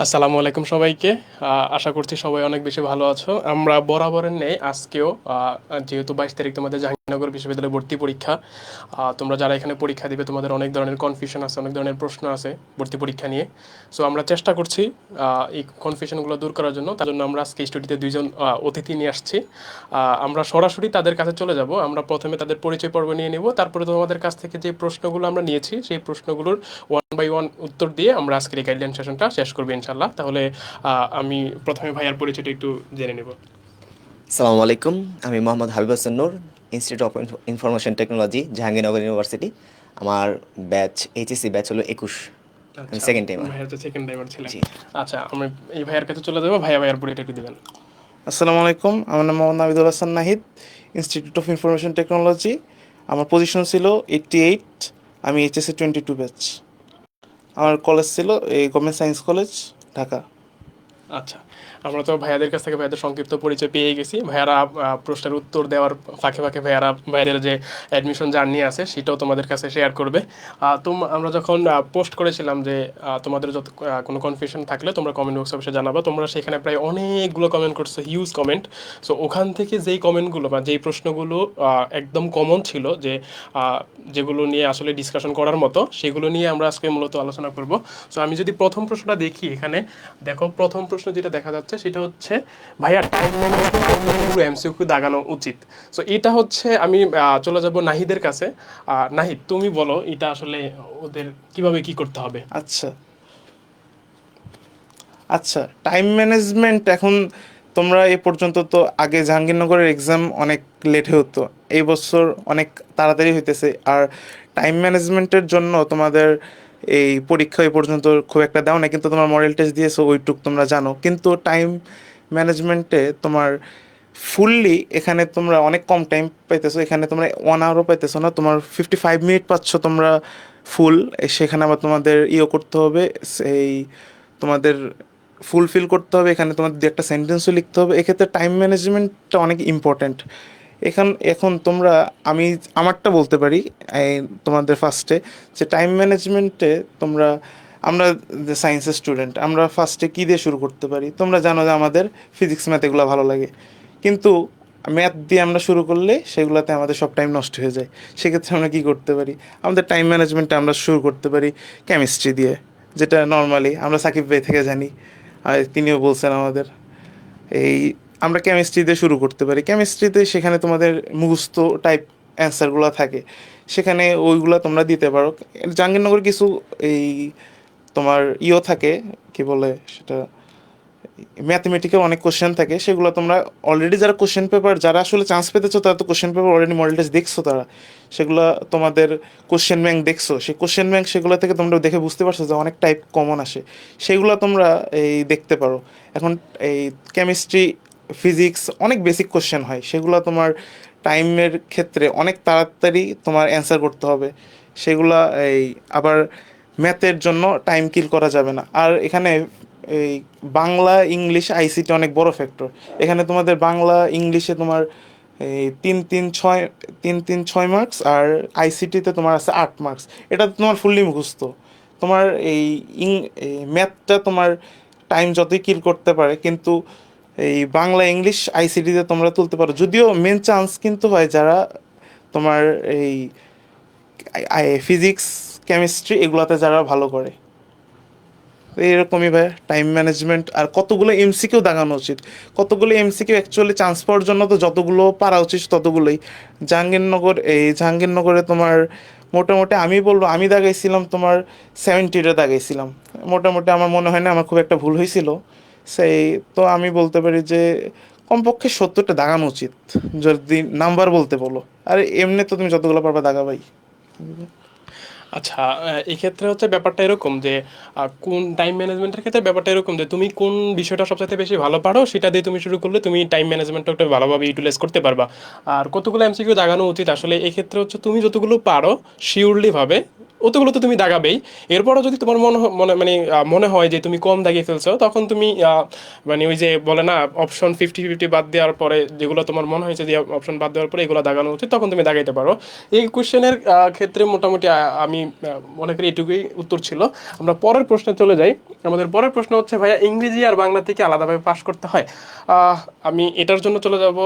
আসসালামু আলাইকুম সবাইকে। আশা করছি সবাই অনেক বেশি ভালো আছো। আমরা বরাবরের নেই আজকেও যেহেতু 22 তারিখ তোমাদের জাহাঙ্গীরনগর বিশ্ববিদ্যালয়ে ভর্তি পরীক্ষা। তোমরা যারা এখানে পরীক্ষা দিবে তোমাদের অনেক ধরনের কনফিউশন আছে, অনেক ধরনের প্রশ্ন আছে ভর্তি পরীক্ষা নিয়ে। সো আমরা চেষ্টা করছি এই কনফিউশনগুলো দূর করার জন্য। তার জন্য আমরা আজকে স্টুডিওতে দুইজন অতিথি নিয়ে আসছি। আমরা সরাসরি তাদের কাছে চলে যাব। আমরা প্রথমে তাদের পরিচয় পর্ব নিয়ে নেব, তারপরে তোমাদের কাছ থেকে যে প্রশ্নগুলো আমরা নিয়েছি সেই প্রশ্নগুলোর ওয়ান বাই ওয়ান উত্তর দিয়ে আমরা আজকের এই গাইডলাইন সেশনটা শেষ করবো ইনশাল্লাহ। তাহলে আমি প্রথমে ভাইয়ার পরিচয়টা একটু জেনে নেব। আসসালামু আলাইকুম। আমি Mohammad Habib Hasan Noor, institute of information technology, Jahangirnagar university. আমার ব্যাচ এইচএসসি ব্যাচ হলো 21। আমি আচ্ছা, সেকেন্ড টাইমার। ভাইয়া তো সেকেন্ড টাইমার ছিলেন। জি। আচ্ছা, আমি এই ভাইয়ার কাছে চলে যাবো। ভাইয়া ভাইয়ার পরিচয়টা একটু দিবেন। আসসালামু আলাইকুম, আমার নাম Mohammad Nabidul Hasan Nahid, institute of information technology. আমার পজিশন ছিল 88। আমি এইচএসসি 22 ব্যাচ। আমার কলেজ ছিল এই গভর্নমেন্ট সায়েন্স কলেজ, ঢাকা। আচ্ছা, আমরা তো ভাইয়াদের কাছ থেকে ভাইয়াদের সংক্ষিপ্ত পরিচয় পেয়ে গেছি। ভাইয়ারা প্রশ্নের উত্তর দেওয়ার ফাঁকে ফাঁকে ভাইয়ারা ভাইয়াদের যে অ্যাডমিশন জার্নি আছে সেটাও তোমাদের কাছে শেয়ার করবে। আমরা যখন পোস্ট করেছিলাম যে তোমাদের যত কোনো কনফিউশন থাকলে তোমরা কমেন্ট বক্সে অবশ্যই জানাবো। তোমরা সেখানে প্রায় অনেকগুলো কমেন্ট করছো, হিউজ কমেন্ট। সো ওখান থেকে যেই কমেন্টগুলো বা যেই প্রশ্নগুলো একদম কমন ছিল, যেগুলো নিয়ে আসলে ডিসকাশন করার মতো, সেগুলো নিয়ে আমরা আজকে মূলত আলোচনা করব। সো আমি যদি প্রথম প্রশ্নটা দেখি এখানে, দেখো প্রথম প্রশ্ন যেটা দেখা যাচ্ছে সেটা হচ্ছে ভাইয়া টাইম ম্যানেজমেন্ট পুরো এমসিকিউ দাগানো উচিত। সো এটা হচ্ছে আমি চলে যাব নাহিদের কাছে। নাহিদ, তুমি বলো এটা আসলে ওদের কিভাবে কি করতে হবে। আচ্ছা আচ্ছা, টাইম ম্যানেজমেন্ট এখন তোমরা এ পর্যন্ত তো আগে জাহাঙ্গীরনগরের এক্সাম অনেক লেটে হতো, এই বছর অনেক তাড়াতাড়ি হইতেছে। আর টাইম ম্যানেজমেন্টের জন্য তোমাদের এই পরীক্ষা এই পর্যন্ত খুব একটা দাও না, কিন্তু তোমার মডেল টেস্ট দিয়েছো ওইটুক তোমরা জানো। কিন্তু টাইম ম্যানেজমেন্টে তোমার ফুললি এখানে তোমরা অনেক কম টাইম পাইতেছো, এখানে তোমরা 1 আওয়ারও পাইতেছো না, তোমার 55 মিনিট পাচ্ছ তোমরা ফুল। সেখানে আবার তোমাদের ইয়ে করতে হবে, সেই তোমাদের ফুলফিল করতে হবে, এখানে তোমাদের দু একটা সেন্টেন্সও লিখতে হবে। এক্ষেত্রে টাইম ম্যানেজমেন্টটা অনেক ইম্পর্ট্যান্ট। এখন তোমরা, আমি আমারটা বলতে পারি এই তোমাদের ফার্স্টে, যে টাইম ম্যানেজমেন্টে তোমরা, আমরা যে সায়েন্সের স্টুডেন্ট, আমরা ফার্স্টে কী দিয়ে শুরু করতে পারি? তোমরা জানো যে আমাদের ফিজিক্স ম্যাথ এগুলো ভালো লাগে, কিন্তু ম্যাথ দিয়ে আমরা শুরু করলে সেগুলোতে আমাদের সব টাইম নষ্ট হয়ে যায়। সেক্ষেত্রে আমরা কী করতে পারি? আমাদের টাইম ম্যানেজমেন্টটা আমরা শুরু করতে পারি কেমিস্ট্রি দিয়ে, যেটা নর্মালি আমরা সাকিব ভাই থেকে জানি, আর তিনিও বলছেন আমাদের। এই আমরা কেমিস্ট্রি দিয়ে শুরু করতে পারি। কেমিস্ট্রিতে সেখানে তোমাদের মুখস্থ টাইপ অ্যান্সারগুলো থাকে, সেখানে ওইগুলো তোমরা দিতে পারো। জাহাঙ্গীরনগর কিছু এই তোমার ইও থাকে, কি বলে সেটা, ম্যাথমেটিক্যাল অনেক কোশ্চেন থাকে, সেগুলো তোমরা অলরেডি যারা কোশ্চেন পেপার, যারা আসলে চান্স পেতেছো তারা তো question paper already model test দেখছো, তারা সেগুলো তোমাদের কোশ্চেন ব্যাংক দেখছো, সেই কোশ্চেন ব্যাংক সেগুলো থেকে তোমরা দেখে বুঝতে পারছো যে অনেক টাইপ কমন আসে, সেগুলো তোমরা এই দেখতে পারো। এখন এই কেমিস্ট্রি, ফিজিক্স অনেক বেসিক কোশ্চেন হয়, সেগুলো তোমার টাইমের ক্ষেত্রে অনেক তাড়াতাড়ি তোমার অ্যান্সার করতে হবে সেগুলা। এই আবার ম্যাথের জন্য টাইম কিল করা যাবে না। আর এখানে এই বাংলা ইংলিশ আইসিটি অনেক বড় ফ্যাক্টর। এখানে তোমাদের বাংলা ইংলিশে তোমার এই 3 3 6, 3 3 6 মার্কস, আর আইসিটিতে তোমার আছে 8 মার্কস। এটা তোমার ফুললি মুখস্থ। তোমার এই ম্যাথটা তোমার টাইম যতই কিল করতে পারে, কিন্তু এই বাংলা ইংলিশ আইসিটিতে তোমরা তুলতে পারো, যদিও মেন চান্স কিন্তু হয় যারা তোমার এই ফিজিক্স কেমিস্ট্রি এগুলোতে যারা ভালো করে। তো এরকমই ভাই টাইম ম্যানেজমেন্ট। আর কতগুলো এমসিকিউ দাগানো উচিত, কতগুলো এমসিকিউ অ্যাকচুয়ালি চান্স পাওয়ার জন্য তো যতগুলো পারা উচিত ততগুলোই। জাহাঙ্গীরনগরে তোমার মোটামুটি আমি বলবো আমি দাগাইছিলাম তোমার 70টা দাগাইছিলাম মোটামুটি। আমার মনে হয় না আমার খুব একটা ভুল হয়েছিল সেই। তো আমি বলতে পারি যে কমপক্ষে 70টা দাগানো উচিত যদি নাম্বার বলতে বলো। আর এমনি তো তুমি যতগুলো পারবা দাগাবাই। আচ্ছা, এই ক্ষেত্রে হচ্ছে ব্যাপারটা এরকম যে কোন টাইম ম্যানেজমেন্টের ক্ষেত্রে ব্যাপারটা এরকম যে তুমি কোন বিষয়টা সবচেয়ে বেশি ভালো পারো সেটা দিয়ে তুমি শুরু করলে তুমি টাইম ম্যানেজমেন্টটা একটা ভালোভাবে ইউটিলাইজ করতে পারবা। আর কতগুলো এমসিকিউ দাগানো উচিত আসলে এই ক্ষেত্রে হচ্ছে তুমি যতগুলো পারো শিওরলি ভাবে অতগুলো তো তুমি দাগাবেই। এরপরও যদি তোমার মনে হয় যে তুমি কম দাগিয়ে ফেলছো, তখন তুমি মানে ওই যে বলে না অপশন 50-50 বাদ দেওয়ার পরে যেগুলো তোমার মনে হয়েছে যে অপশন বাদ দেওয়ার পরে এগুলো দাগানো উচিত, তখন তুমি দাগাইতে পারো। এই কোশ্চেনের ক্ষেত্রে মোটামুটি আমি মনে করি এটুকুই উত্তর ছিল। আমরা পরের প্রশ্নে চলে যাই। আমাদের পরের প্রশ্ন হচ্ছে, ভাইয়া ইংরেজি আর বাংলা থেকে আলাদাভাবে পাস করতে হয়? আমি এটার জন্য চলে যাব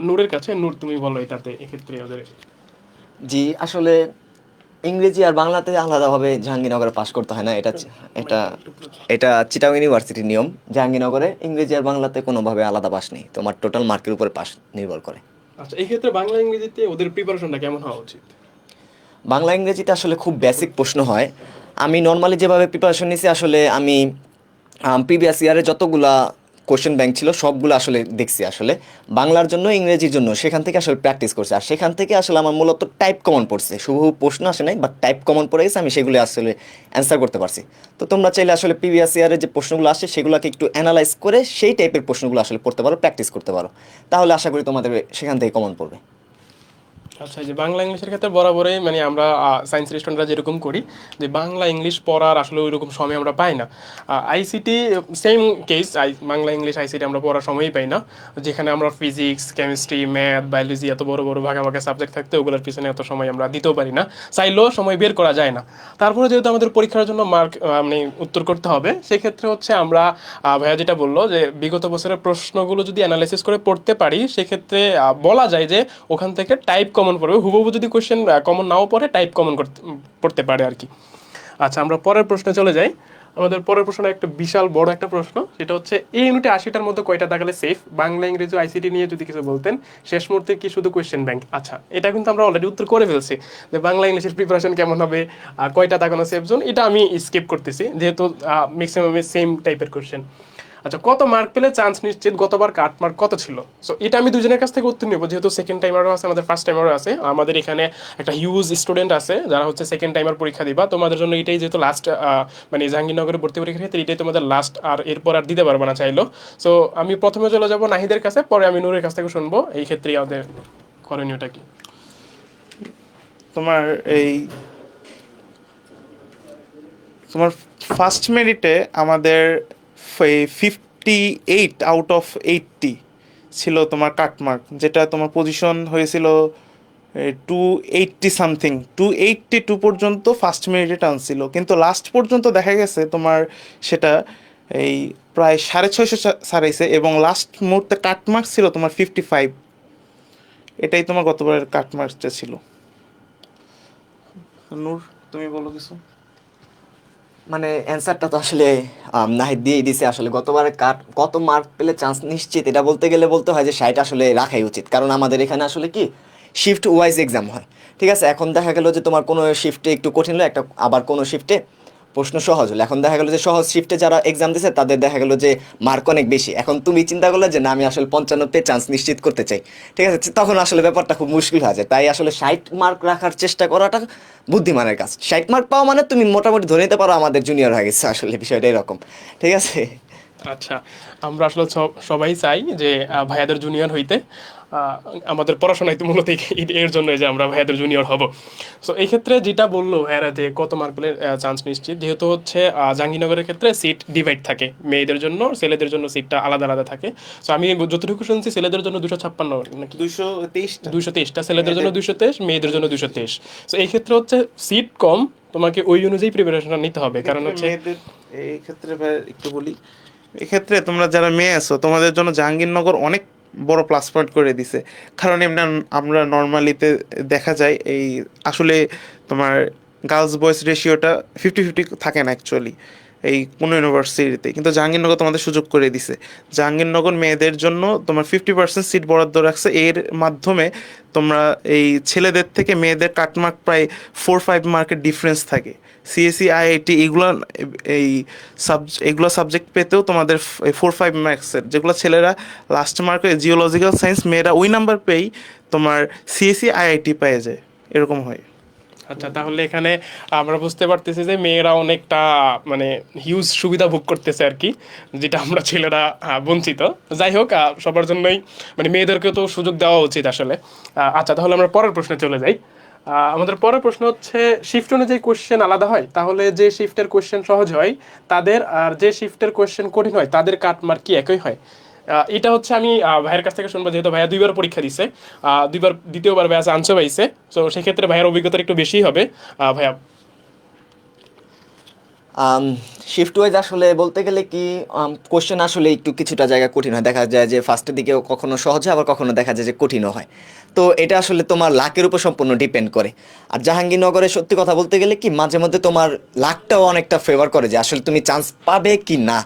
নূরের কাছে। নূর, তুমি বলো এটাতে এক্ষেত্রে ওদের। জি, আসলে ইংরেজি আর বাংলাতে আলাদাভাবে জাহাঙ্গীরনগরে পাশ করতে হয় না। এটা এটা চিটাগং ইউনিভার্সিটির নিয়ম। জাহাঙ্গীরনগরে ইংরেজি আর বাংলাতে কোনোভাবে আলাদা পাস নেই, তোমার টোটাল মার্কের উপরে পাস নির্ভর করে। আচ্ছা, এই ক্ষেত্রে বাংলা ইংরেজিতে ওদের প্রিপারেশনটা কেমন হওয়া উচিত? বাংলা ইংরেজিতে আসলে খুব বেসিক প্রশ্ন হয়। আমি নর্মালি যেভাবে প্রিপারেশন নিয়েছি, আসলে আমি প্রিভিয়াস ইয়ারে যতগুলা কোশ্চেন ব্যাংক ছিল সবগুলো আসলে দেখছি। আসলে বাংলার জন্য ইংরেজির জন্য সেখান থেকে আসলে প্র্যাকটিস করছি, আর সেখান থেকে আসলে আমার মূলত টাইপ কমন পড়ছে। শুভ প্রশ্ন আসে নাই, বাট টাইপ কমন পড়ে গেছে, আমি সেগুলো আসলে অ্যান্সার করতে পারছি। তো তোমরা চাইলে আসলে প্রিভিয়াস ইয়ারে যে প্রশ্নগুলো আসে সেগুলোকে একটু অ্যানালাইজ করে সেই টাইপের প্রশ্নগুলো আসলে পড়তে পারো, প্র্যাকটিস করতে পারো, তাহলে আশা করি তোমাদের সেখান থেকে কমন পড়বে। আচ্ছা, এই যে বাংলা ইংলিশের ক্ষেত্রে বরাবরই মানে আমরা সায়েন্সের স্টুডেন্টরা যেরকম করি, যে বাংলা ইংলিশ পড়ার আসলে ওই রকম সময় আমরা পাই না। ICT same case, Bangla English ICT আমরা পড়ার সময়ই পাই না, যেখানে আমরা ফিজিক্স, কেমিস্ট্রি, ম্যাথ, বায়োলজি এত বড় বড় ভাগে ভাগে সাবজেক্ট থাকতে ওগুলোর পিছনে এত সময় আমরা দিতেও পারি না, চাইলেও সময় বের করা যায় না। তারপরে যেহেতু আমাদের পরীক্ষার জন্য মার্ক মানে উত্তর করতে হবে, সেক্ষেত্রে হচ্ছে আমরা ভাইয়া যেটা বললো যে বিগত বছরের প্রশ্নগুলো যদি অ্যানালাইসিস করে পড়তে পারি, সেক্ষেত্রে বলা যায় যে ওখান থেকে টাইপ কমন পড়বে। হুবহু যদি কোশ্চেন কমন নাও পড়ে, টাইপ কমন পড়তে পারে আর কি। আচ্ছা, আমরা পরের প্রশ্নে চলে যাই। আমাদের পরের প্রশ্ন একটা বিশাল বড় একটা প্রশ্ন, সেটা হচ্ছে এই ইউনিটে 80টার মধ্যে কয়টা দাগালে সেফ? বাংলা ইংরেজি আইসিটি নিয়ে যদি কিছু বলতেন, শেষ মুহূর্তে কি শুধু কোয়েশ্চেন ব্যাংক? আচ্ছা, এটা কিন্তু আমরা অলরেডি উত্তর করে ফেলছি যে বাংলা ইংলিশের প্রিপারেশন কেমন হবে, কয়টা দাগানো সেফ জোন, এটা আমি স্কিপ করতেছি যেহেতু ম্যাক্সিমামে সেম টাইপের কোয়েশ্চেন। আচ্ছা, কত মার্ক পেলে চান্স নিশ্চিত? গতবার কাট মার্ক কত ছিল? সো এটা আমি দুজনের কাছ থেকে উত্তর নেবো, যেহেতু সেকেন্ড টাইমারও আছে, আমাদের ফার্স্ট টাইমারও আছে। আমাদের এখানে একটা হিউজ স্টুডেন্ট আছে যারা হচ্ছে সেকেন্ড টাইমার পরীক্ষা দিবা। তোমাদের জন্য এটাই যেহেতু লাস্ট, মানে জাহাঙ্গীরনগরে ভর্তি পরীক্ষার ক্ষেত্রে এটাই তোমাদের লাস্ট, আর এরপর আর দিতে পারবো না চাইলো। সো আমি প্রথমে চলে যাবো নাহিদের কাছে, পরে আমি নূরের কাছ থেকে শুনবো এই ক্ষেত্রে আমাদের করণীয়টা কি। তোমার এই তোমার ফার্স্ট মেরিটে আমাদের 58/80 ছিল তোমার কাটমার্ক, যেটা তোমার পজিশন হয়েছিল 280 সামথিং, 282 পর্যন্ত ফার্স্ট মেরিটে টানছিল। কিন্তু লাস্ট পর্যন্ত দেখা গেছে তোমার সেটা এই প্রায় 650 ছাড়াইছে, এবং লাস্ট মুহূর্তে কাটমার্ক ছিল তোমার 55। এটাই তোমার গতবারের কাটমার্কটা ছিল। নূর, তুমি বলো কিছু। মানে অ্যান্সারটা তো আসলে নাহিদ দিয়েই দিছে। আসলে গতবারে কত মার্ক পেলে চান্স নিশ্চিত, এটা বলতে গেলে বলতে হয় যে 60 আসলে রাখাই উচিত, কারণ আমাদের এখানে আসলে কি শিফট ওয়াইজ এক্সাম হয়। ঠিক আছে, এখন দেখা গেল যে তোমার কোনো শিফটে একটু কঠিন হলো, আবার কোনো শিফটে প্রশ্ন সহজ হলো। এখন দেখা গেলো যে সহজ শিফটে যারা এক্সাম দিছে তাদের দেখা গেলো যে মার্ক অনেক বেশি। এখন তুমি চিন্তা করলে যে না, আমি আসলে 95 চান্স নিশ্চিত করতে চাই, ঠিক আছে, তখন আসলে ব্যাপারটা খুব মুশকিল হয়ে যায়। তাই আসলে 60 মার্ক রাখার চেষ্টা করাটা বুদ্ধিমানের কাজ। 60 মার্ক পাওয়া মানে তুমি মোটামুটি ধরে নিতে পারো আমাদের জুনিয়র হয়ে গেছে, আসলে বিষয়টা এরকম। ঠিক আছে। আচ্ছা, আমরা আসলে সবাই চাই যে ভাইয়াদের জুনিয়র হইতে। আমাদের পড়াশোনায় তো মূলত এর জন্য যে আমরা ভাইয়াদের জুনিয়র হব। সো এই ক্ষেত্রে যেটা বললো ভাইয়ারা যে কত মার্ক পেলে চান্স নিশ্চিত, যেহেতু হচ্ছে জাহাঙ্গীরনগরের ক্ষেত্রে সিট ডিভাইড থাকে, মেয়েদের জন্য ছেলেদের জন্য সিটটা আলাদা আলাদা থাকে। সো আমি যতটুকু শুনছি ছেলেদের জন্য 256 নাকি 223টা, ছেলেদের জন্য 223, মেয়েদের জন্য 223। সো এই ক্ষেত্রে হচ্ছে সিট কম, তোমাকে ওই অনুযায়ী প্রিপারেশনটা নিতে হবে, কারণ হচ্ছে এই ক্ষেত্রে একটু বলি, এক্ষেত্রে তোমরা যারা মেয়ে আছো তোমাদের জন্য জাহাঙ্গীরনগর অনেক বড় প্লাস পয়েন্ট করে দিছে। কারণ এমনি আমরা নর্মালিতে দেখা যায় এই আসলে তোমার গার্লস বয়েজ রেশিওটা 50-50 থাকে না অ্যাকচুয়ালি এই কোনো ইউনিভার্সিটিতে, কিন্তু জাহাঙ্গীরনগর তোমাদের সুযোগ করে দিছে। জাহাঙ্গীরনগর মেয়েদের জন্য তোমার 50% সিট বরাদ্দ রাখছে। এর মাধ্যমে তোমরা এই ছেলেদের থেকে মেয়েদের কাটমার্ক প্রায় 4-5 মার্কের ডিফারেন্স থাকে। সিএসসি, আইআইটি এগুলো সাবজেক্ট পেতেও তোমাদের 4-5 মার্কসের, যেগুলো ছেলেরা লাস্ট মার্কে জিওলজিক্যাল সায়েন্স, মেয়েরা ওই নাম্বার পেয়েই তোমার সিএসসি, আইআইটি পেয়ে যায়, এরকম হয়। আচ্ছা, তাহলে এখানে আমরা বুঝতে পারতেছি যে মেয়েরা অনেকটা মানে হিউজ সুবিধা ভোগ করতেছে আর কি, যেটা আমরা ছেলেরা বঞ্চিত। যাই হোক, সবার জন্যই মানে মেয়েদেরকে তো সুযোগ দেওয়া উচিত আসলে। আচ্ছা, তাহলে আমরা পরের প্রশ্নে চলে যাই। আমাদের পরের প্রশ্ন হচ্ছে শিফট অনুযায়ী কোশ্চেন আলাদা হয়, তাহলে যে শিফটের কোশ্চেন সহজ হয় তাদের আর যে শিফটের কোশ্চেন কঠিন হয় তাদের কাটমার্ক কি একই হয়? এটা হচ্ছে আমি ভাইয়ের কাছ থেকে শুনবো, যেহেতু ভাইয়া দুইবার পরীক্ষা দিছে, দুইবার দ্বিতীয়বার ভাইয়া আনসার পাইছে, তো সেক্ষেত্রে ভাইয়ের অভিজ্ঞতা একটু বেশি হবে। ভাইয়া। শিফট ওয়াইজ আসলে বলতে গেলে কি কোশ্চেন আসলে একটু কিছুটা জায়গা কঠিন হয়, দেখা যায় যে ফার্স্টের দিকে কখনো সহজ হয়, আবার কখনো দেখা যায় যে কঠিনও হয়। তো এটা আসলে তোমার লাকের উপর সম্পূর্ণ ডিপেন্ড করে। আর জাহাঙ্গীরনগরে সত্যি কথা বলতে গেলে কি মাঝে মধ্যে তোমার লাকটাও অনেকটা ফেভার করে যে আসলে তুমি চান্স পাবে কি না।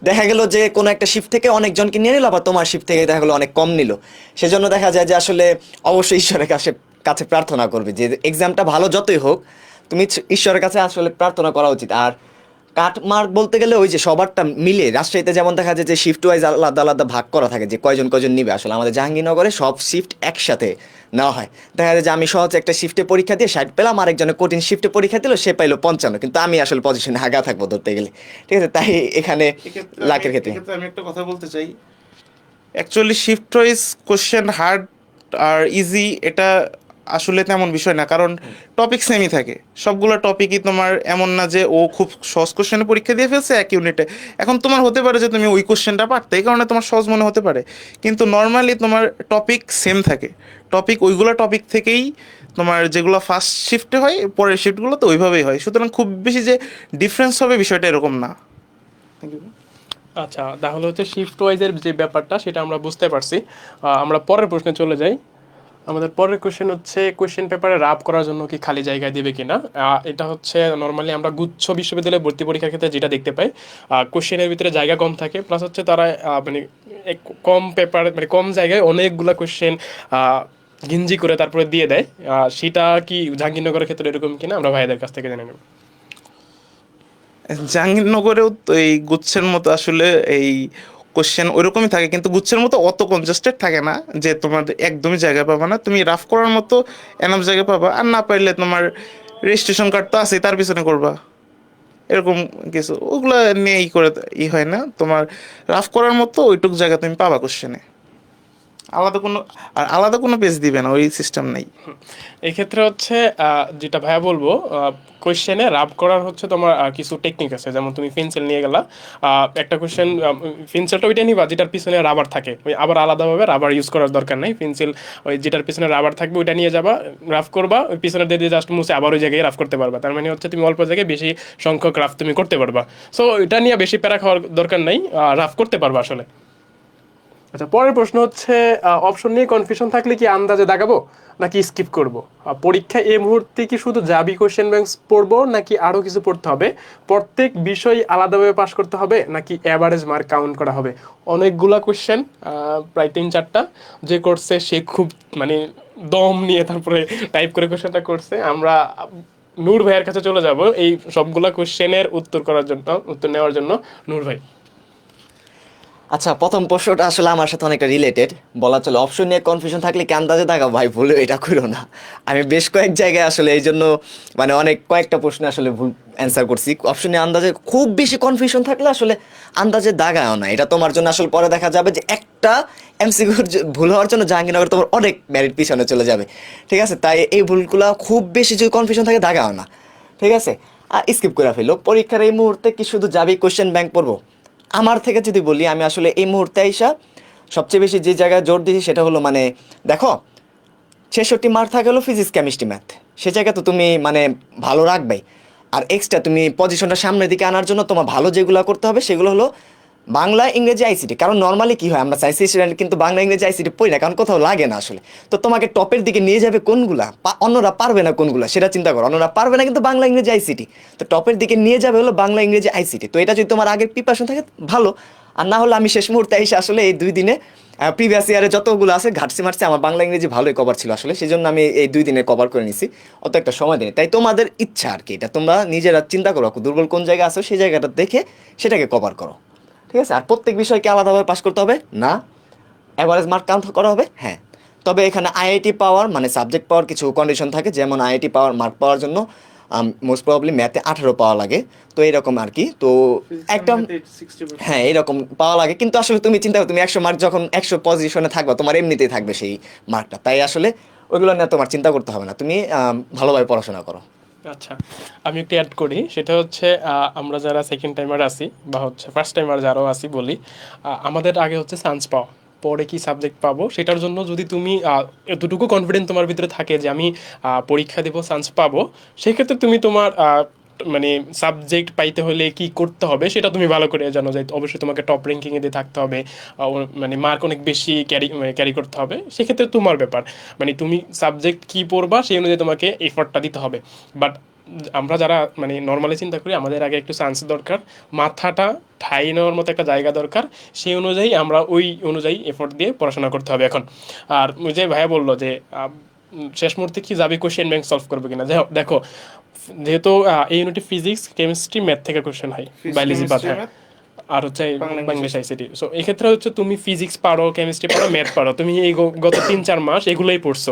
দেখা গেল যে কোনো একটা শিফট থেকে অনেকজনকে নিয়ে নিল, আবার তোমার শিফট থেকে দেখা গেলো অনেক কম নিল। সেজন্য দেখা যায় যে আসলে অবশ্যই ঈশ্বরের কাছে কাছে প্রার্থনা করবে যে এক্সামটা ভালো যতই হোক, তুমি ঈশ্বরের কাছে আসলে প্রার্থনা করা উচিত। আর কাট মার্ক বলতে গেলে ওই যে সবারটা মিলে রাজশাহীতে যেমন দেখা যায় যে শিফট ওয়াইজ আলাদা আলাদা ভাগ করা থাকে যে কয়জন কয়জন নিবে। আসলে আমাদের জাহাঙ্গীরনগরে সব শিফট একসাথে নেওয়া হয়। দেখা যায় যে আমি সহজ একটা শিফটে পরীক্ষা দিয়ে 60 পেলাম, আরেকজনে কঠিন শিফটে পরীক্ষা দিল, সে পাইলো 55, কিন্তু আমি আসলে পজিশনে আগা থাকবো ধরতে গেলে। ঠিক আছে, তাই এখানে লাকের ক্ষেত্রে আমি একটা কথা বলতে চাই। Actually shift wise question hard আর ইজি এটা আসলে তেমন বিষয় না, কারণ টপিক সেমই থাকে। সবগুলো টপিকই তোমার এমন না যে ও খুব সহজ কোশ্চেনে পরীক্ষা দিয়ে ফেলছে এক ইউনিটে। এখন তোমার হতে পারে যে তুমি ওই কোশ্চেনটা পারতে, এই কারণে তোমার সহজ মনে হতে পারে, কিন্তু নর্মালি তোমার টপিক সেম থাকে। ওইগুলো টপিক থেকেই তোমার যেগুলো ফার্স্ট শিফটে হয় পরের শিফটগুলো তো ওইভাবেই হয়, সুতরাং খুব বেশি যে ডিফারেন্স হবে বিষয়টা এরকম না। Thank you. আচ্ছা, তাহলে হচ্ছে শিফট ওয়াইজের যে ব্যাপারটা সেটা আমরা বুঝতে পারছি। আমরা পরের প্রশ্নে চলে যাই। আমাদের পরের কোশ্চেন হচ্ছে কোশ্চেন পেপারে রাব করার জন্য কি খালি জায়গায় দেবে কিনা। এটা হচ্ছে নর্মালি আমরা গুচ্ছ বিশ্ববিদ্যালয়ে ভর্তি পরীক্ষার ক্ষেত্রে যেটা দেখতে পাই, কোশ্চেনের ভিতরে জায়গা কম থাকে, প্লাস হচ্ছে তারা মানে কম পেপার মানে কম জায়গায় অনেকগুলা কোশ্চেন গিঞ্জি করে তারপরে দিয়ে দেয়। সেটা কি জাহাঙ্গীরনগরের ক্ষেত্রে এরকম কিনা আমরা ভাইদের কাছ থেকে জেনে নেব। জাহাঙ্গীরনগরেও তো এই গুচ্ছের মতো আসলে এই কোশ্চেন ওইরকমই থাকে, কিন্তু গুচ্ছের মতো অত কনজাস্টেড থাকে না যে তোমার একদমই জায়গা পাবা না। তুমি রাফ করার মতো এনাফ জায়গা পাবা, আর না পারলে তোমার রেজিস্ট্রেশন কার্ড তো আছে তার পিছনে করবা, এরকম কিছু ওগুলো নিয়ে করে হয় না। তোমার রাফ করার মতো ওইটুক জায়গা তুমি পাবা কোশ্চেনে, আলাদা কোনো পেজ দিবে না, ওই সিস্টেম নেই। এই ক্ষেত্রে হচ্ছে যেটা ভাইয়া বলবো, কোয়েশ্চেনে রাব করার হচ্ছে তোমার কিছু টেকনিক আছে। যেমন তুমি পেন্সিল নিয়ে গেলা, একটা কোয়েশ্চেন পেন্সিলটা ওইটা নিবা যেটার পিছনে রাবার থাকে, ওই আবার আলাদাভাবে রাবার ইউজ করার দরকার নেই। পেন্সিল ওই যেটার পিছনে রাবার থাকবে ওইটা নিয়ে যাবা, রাফ করবা, ওই পিছনে দিয়ে দিয়ে জাস্ট মুছে আবার ওই জায়গায় রাফ করতে পারবা। তার মানে হচ্ছে তুমি অল্প জায়গায় বেশি সংখ্যক রাফ তুমি করতে পারবা। সো এটা নিয়ে বেশি প্যারা খাওয়ার দরকার নেই, রাফ করতে পারবা আসলে। আচ্ছা, পরের প্রশ্ন হচ্ছে অপশন নিয়ে কনফিউশন থাকলে কি আন্দাজে দাগাবো নাকি স্কিপ করব? পরীক্ষা এই মুহূর্তে কি শুধু জাবি কোশ্চেন ব্যাংক পড়বো নাকি আরো কিছু পড়তে হবে? প্রত্যেক বিষয় আলাদাভাবে পাস করতে হবে নাকি এভারেজ মার্ক কাউন্ট করা হবে? অনেকগুলা কোশ্চেন, প্রায় 3-4টা। যে করছে সে খুব মানে দম নিয়ে তারপরে টাইপ করে কোশ্চেনটা করছে। আমরা নূর ভাইয়ের কাছে চলে যাব এই সবগুলা কোশ্চেনের উত্তর নেওয়ার জন্য। নূর ভাই। আচ্ছা, প্রথম প্রশ্নটা আসলে আমার সাথে অনেকটা রিলেটেড বলা চলে। অপশন নিয়ে কনফিউশন থাকলে কি আন্দাজে দাগাও? ভাই ভুলে এটা করো না। আমি বেশ কয়েক জায়গায় আসলে এই জন্য মানে কয়েকটা প্রশ্নে আসলে ভুল অ্যান্সার করছি। অপশন নিয়ে আন্দাজে খুব বেশি কনফিউশন থাকলে আসলে আন্দাজে দাগাও না, এটা তোমার জন্য আসলে পরে দেখা যাবে যে একটা এমসিকিউর ভুল হওয়ার জন্য জাহাঙ্গীরনগর তোমার অনেক মেরিট পিছনে চলে যাবে। ঠিক আছে, তাই এই ভুলগুলো খুব বেশি যদি কনফিউশন থাকে দাগাও না। ঠিক আছে, আর স্কিপ করে ফেলো। পরীক্ষার এই মুহূর্তে কি শুধু যাবি কোশ্চেন ব্যাংক পড়বো? আমার থেকে যদি বলি, আমি আসলে এই মুহূর্তে আইসা সবচেয়ে বেশি যে জায়গায় জোর দিয়েছি সেটা হলো মানে দেখো 66 মার্ক থাকে হলো ফিজিক্স কেমিস্ট্রি ম্যাথ, সে জায়গা তো তুমি মানে ভালো রাখবেই। আর এক্সট্রা তুমি পজিশনটা সামনের দিকে আনার জন্য তোমার ভালো যেগুলো করতে হবে সেগুলো হলো বাংলা, ইংরেজি, আইসিটি। কারণ নর্মালি কি হয়, আমরা চাইছি স্টুডেন্ট কিন্তু বাংলা, ইংরেজি, আইসিটি পড়ি না, কারণ কোথাও লাগে না আসলে। তো তোমাকে টপের দিকে নিয়ে যাবে কোনগুলা, অন্যরা পারবে না কোনগুলা সেটা চিন্তা করো। অন্যরা পারবে না কিন্তু বাংলা, ইংরেজি, আইসিটি, তো টপের দিকে নিয়ে যাবে হলো বাংলা, ইংরেজি, আইসিটি। তো এটা যদি তোমার আগের প্রিপারেশন থাকে ভালো। আর না হলে আমি শেষ মুহূর্তে এসে আসলে এই 2 দিনে প্রিভিয়াস ইয়ারে যতগুলো আছে ঘাটছি মারছি, আমার বাংলা ইংরেজি ভালোই কভার ছিল আসলে, সেই জন্য আমি এই 2 দিনে কভার করে নিছি, অত একটা সময় দিই। তাই তোমাদের ইচ্ছা আর কি, এটা তোমরা নিজেরা চিন্তা করো দুর্বল কোন জায়গায় আছো সেই জায়গাটা দেখে সেটাকে কভার করো। ঠিক আছে, আর প্রত্যেক বিষয়কে আলাদাভাবে পাস করতে হবে না, অ্যাভারেজ মার্ক কাউন্ট করা হবে। হ্যাঁ, তবে এখানে আইআইটি পাওয়ার মানে সাবজেক্ট পাওয়ার কিছু কন্ডিশন থাকে, যেমন আইআইটি পাওয়ার মার্ক পাওয়ার জন্য মোস্ট প্রবাবলি ম্যাথে 18 পাওয়া লাগে, তো এরকম আর কি। তো একটা হ্যাঁ এরকম পাওয়া লাগে, কিন্তু আসলে তুমি চিন্তা করো তুমি 100 মার্ক যখন 100 পজিশনে থাকবা তোমার এমনিতেই থাকবে সেই মার্কটা, তাই আসলে ওইগুলো নিয়ে তোমার চিন্তা করতে হবে না, তুমি ভালোভাবে পড়াশোনা করো। আচ্ছা, আমি একটু অ্যাড করি, সেটা হচ্ছে আমরা যারা সেকেন্ড টাইমার আছি বা হচ্ছে ফার্স্ট টাইমার যারাও আছি বলি, আমাদের আগে হচ্ছে চান্স পাওয়া, পরে কি সাবজেক্ট পাবো সেটার জন্য যদি তুমি এতটুকু কনফিডেন্স তোমার ভিতরে থাকে যে আমি পরীক্ষা দেবো, চান্স পাবো, সেক্ষেত্রে তুমি তোমার মানে সাবজেক্ট পাইতে হলে কি করতে হবে সেটা তুমি ভালো করে জানো, যে অবশ্যই তোমাকে টপ র্যাঙ্কিংয়ে দিয়ে থাকতে হবে, মানে মার্ক অনেক বেশি ক্যারি করতে হবে, সেক্ষেত্রে তোমার ব্যাপার, মানে তুমি সাবজেক্ট কি পড়বা সেই অনুযায়ী তোমাকে এফর্টটা দিতে হবে। বাট আমরা যারা মানে নর্মালি চিন্তা করি আমাদের আগে একটু চান্স দরকার, মাথাটা ঠাই নেওয়ার মতো একটা জায়গা দরকার, সেই অনুযায়ী আমরা ওই অনুযায়ী এফোর্ট দিয়ে পড়াশোনা করতে হবে এখন। আর ওই যে ভাইয়া বললো যে শেষ মুহূর্তে কি যাবে কোশ্চেন ব্যাংক সলভ করবে কিনা, দেখো যেহেতু এই ইউনিটে ফিজিক্স কেমিস্ট্রি ম্যাথ থেকে কোশ্চেন হয়, বায়োলজি বাদ, হ্যাঁ, আর হচ্ছে বাংলাদেশ আইসিটি। সো এক্ষেত্রে হচ্ছে তুমি ফিজিক্স পারো, কেমিস্ট্রি পারো, ম্যাথ পারো, তুমি এই গত 3-4 মাস এগুলোই পড়ছো,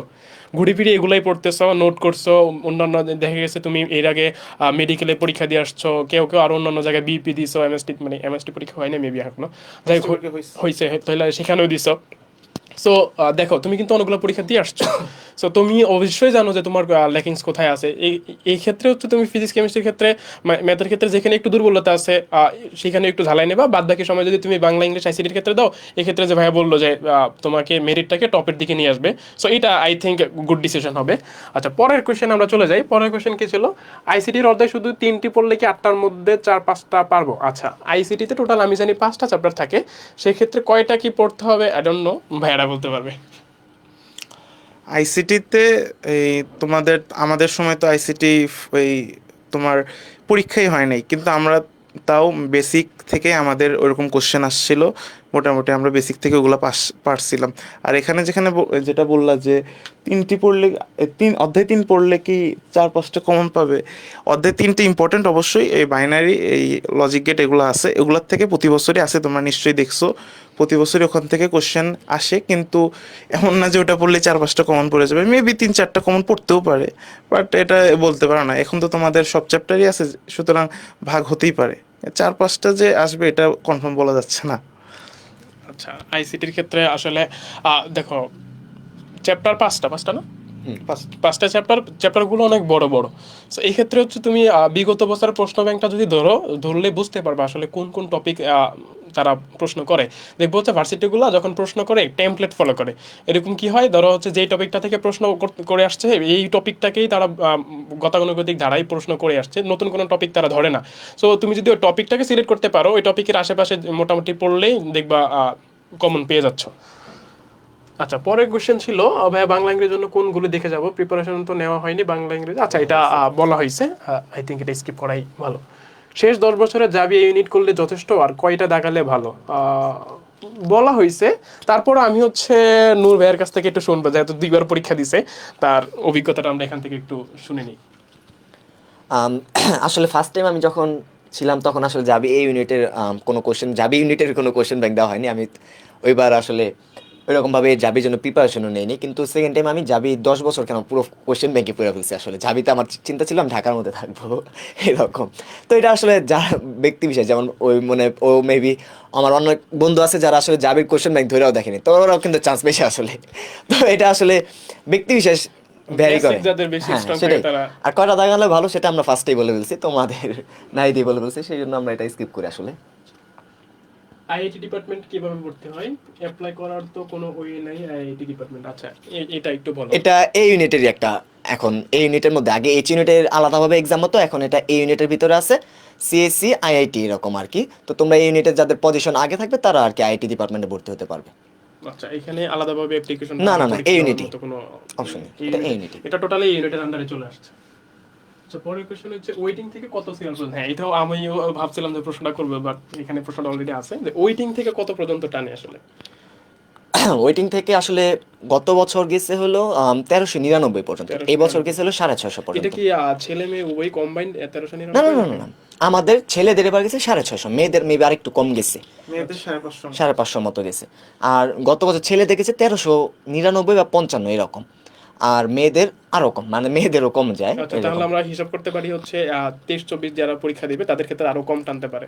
ঘুরে ফিরে এগুলোই পড়তেছো, নোট করছো, অন্যান্য দেখা গেছে তুমি এর আগে মেডিকেলে পরীক্ষা দিয়ে আসছো, কেউ কেউ আর অন্যান্য জায়গায় বিপি দিছো, এমএসটি মানে এমএসটি পরীক্ষা হয় না মেবি এখনো, যাই হোক হয়েছে, তাহলে সেখানেও দিছো। সো দেখো তুমি কিন্তু অনেকগুলো পরীক্ষা দিয়ে আসছো, সো তুমি অবশ্যই জানো যে তোমার ল্যাকিংস কোথায় আছে। এই ক্ষেত্রে হচ্ছে তুমি ফিজিক্স কেমিস্ট্রির ক্ষেত্রে, ম্যাথের ক্ষেত্রে যেখানে একটু দুর্বলতা আছে সেখানে একটু ঝালাই নেবা, বাদ বাকি সময় যদি তুমি বাংলা ইংলিশ আইসিটির ক্ষেত্রে দাও, এক্ষেত্রে যে ভাইয়া বললো যে তোমাকে মেরিটটাকে টপের দিকে নিয়ে আসবে, সো এটা আই থিঙ্ক গুড ডিসিশন হবে। আচ্ছা, পরের কোয়েশ্চেন আমরা চলে যাই। পরের কোয়েশ্চেন কি ছিল, আইসিটির অধ্যায় শুধু 3টি পড়লে কি 8টার মধ্যে 4-5টা পারবো? আচ্ছা, আইসিটিতে টোটাল আমি জানি 5টা চ্যাপ্টার থাকে, সেক্ষেত্রে কয়টা কি পড়তে হবে আই ডোন্ট নো, ভাইয়ারা বলতে পারবে। আইসিটিতে এই তোমাদের আমাদের সময় তো আইসিটি ওই তোমার পরীক্ষাই হয় নাই, কিন্তু আমরা তাও বেসিক থেকে আমাদের ওরকম কোশ্চেন আসছিল, মোটামুটি আমরা বেসিক থেকে ওগুলো পারছিলাম। আর এখানে যেখানে যেটা বললা যে 3টি পড়লে অধ্যায় 3 পড়লে কি 4-5টা কমন পাবে, অধ্যায় 3টি ইম্পর্টেন্ট অবশ্যই, এই বাইনারি এই লজিক গেট এগুলো আছে, এগুলোর থেকে প্রতি বছরই আসে, তোমরা নিশ্চয়ই দেখছো প্রতি বছরই ওখান থেকে কোশ্চেন আসে, কিন্তু এমন না যে ওটা পড়লে 4-5টা কমন পড়ে যাবে, মেবি 3-4টা কমন পড়তেও পারে, বাট এটা বলতে পারো না, এখন তো তোমাদের সব চ্যাপ্টারই আছে, সুতরাং ভাগ হতেই পারে, 4-5টা যে আসবে এটা কনফার্ম বলা যাচ্ছে না। আচ্ছা, আইসিটির ক্ষেত্রে আসলে দেখো চ্যাপ্টার পাঁচটা না, পাঁচটা চ্যাপ্টারগুলো অনেক বড় বড়। সো এই ক্ষেত্রে হচ্ছে তুমি বিগত বছরের প্রশ্ন ব্যাংকটা যদি ধরলে বুঝতে পারবে আসলে কোন কোন টপিক তারা প্রশ্ন করে। দেখবো হচ্ছে ভার্সিটিগুলো যখন প্রশ্ন করে টেমপ্লেট ফলো করে, এরকম কি হয়, ধরো হচ্ছে যেই টপিকটা থেকে প্রশ্ন করে আসছে এই টপিকটাকেই তারা গতানুগতিক ধারায় প্রশ্ন করে আসছে, নতুন কোনো টপিক তারা ধরে না। সো তুমি যদি ওই টপিকটাকে সিলেক্ট করতে পারো, ওই টপিকের আশেপাশে মোটামুটি পড়লেই দেখবা কমন পেয়ে যাচ্ছ। আচ্ছা, পরের কোশ্চেন ছিল ভাইয়া বাংলা ইংরেজির জন্য কোনগুলো দেখে যাব, প্রিপারেশন তো নেওয়া হয়নি বাংলা ইংরেজি। আচ্ছা, এটা বলা হয়েছে, আই থিঙ্ক এটা স্কিপ করাই ভালো। শেষ 10 বছরে যাবি এই ইউনিট করলে যথেষ্ট, আর কয়টা দাগালে ভালো বলা হয়েছে। তারপর আমি হচ্ছে নূর ভাইয়ের কাছ থেকে একটু শুনবো, যেহেতু 2বার পরীক্ষা দিছে, তার অভিজ্ঞতাটা আমরা এখান থেকে একটু শুনে নিই। আসলে ফার্স্ট টাইম আমি যখন ছিলাম তখন আসলে জাবি ইউনিটের কোনো কোশ্চেন ব্যাংক দেওয়া হয়নি, আমি ওইবার আসলে ওইরকমভাবে জাবির জন্য প্রিপারেশনও নেইনি, কিন্তু সেকেন্ড টাইম আমি জাবি 10 বছর কেন পুরো কোশ্চেন ব্যাংকে পড়ে ফেলছি। আসলে জাবিতে আমার চিন্তা ছিল আমি ঢাকার মধ্যে থাকবো এরকম। তো এটা আসলে যা ব্যক্তি বিষয়, যেমন ওই মানে ও মেবি আমার অনেক বন্ধু আছে যারা আসলে জাবির কোশ্চেন ব্যাংক ধরেও দেখেনি, তো ওরাও কিন্তু চান্স পেয়েছে আসলে। তো এটা আসলে ব্যক্তি বিশেষ ভ্যারি করে। Basic যাদের বেশি হ্যাঁ, strong সেটাই। থাকে তারা। আর কয়টা দাগালে ভালো সেটা আমরা ফার্স্টেই বলে ফেলছি, তোমাদের নাই দিয়ে বলে ফেলছি, সেই জন্য আমরা এটা স্কিপ করি আসলে। আইআইটি ডিপার্টমেন্ট কিভাবে ভর্তি হয়, অ্যাপ্লাই করার তো কোনো ওয়ে নাই আইআইটি ডিপার্টমেন্ট। আচ্ছা, এটা একটু বলো। এটা এই ইউনিটেরই একটা, এখন এই ইউনিটের মধ্যে আগে এইচ ইউনিটের আলাদাভাবে এক্সাম হতো, এখন এটা এই ইউনিটের ভিতরে আছে, সিএসসি আইআইটি এরকম আর কি। তো তোমরা এই ইউনিটের যাদের পজিশন আগে থাকবে তারা আর কি আইআইটি ডিপার্টমেন্টে ভর্তি হতে পারবে। আচ্ছা, এখানে আলাদাভাবে অ্যাপ্লিকেশন না, এই ইউনিটই কোনো অপশন নেই, এই এটা এই unit- ইউনিটই। এটা টোটালি এই ইউনিটের আন্ডারে চলে আসছে। আচ্ছা, পরের কোশ্চেন হচ্ছে ওয়েটিং থেকে কত সিরিয়াল পর্যন্ত, হ্যাঁ এটাও আমিও ভাবছিলাম যে প্রশ্নটা করবো, বাট এখানে প্রশ্নটা অলরেডি আছে, যে ওয়েটিং থেকে কত পর্যন্ত টানে আসলে। ওয়েটিং থেকে আসলে গত বছর গেছে হলো 1399 পর্যন্ত, এই বছর গেছে হলো 650 এটা পর্যন্ত। কি ছেলে মেয়ে উভয় কম্বাইন্ড 1300 না না না না না, আমাদের ছেলেদের এবার গেছে 650, মেয়েদের মেবি আরেকটু কম গেছে, মেয়েদের 550। 550 মতো গেছে। আর গত বছর ছেলেদের গেছে 1399 বা 55 এরকম, আর মেয়েদের আরো কম, মানে মেয়েদেরও কম যায় আচ্ছা, এরকম। তাহলে আমরা হিসাব করতে পারি হচ্ছে 23-24 যারা পরীক্ষা দিবে তাদের ক্ষেত্রে আরো কম টানতে পারে।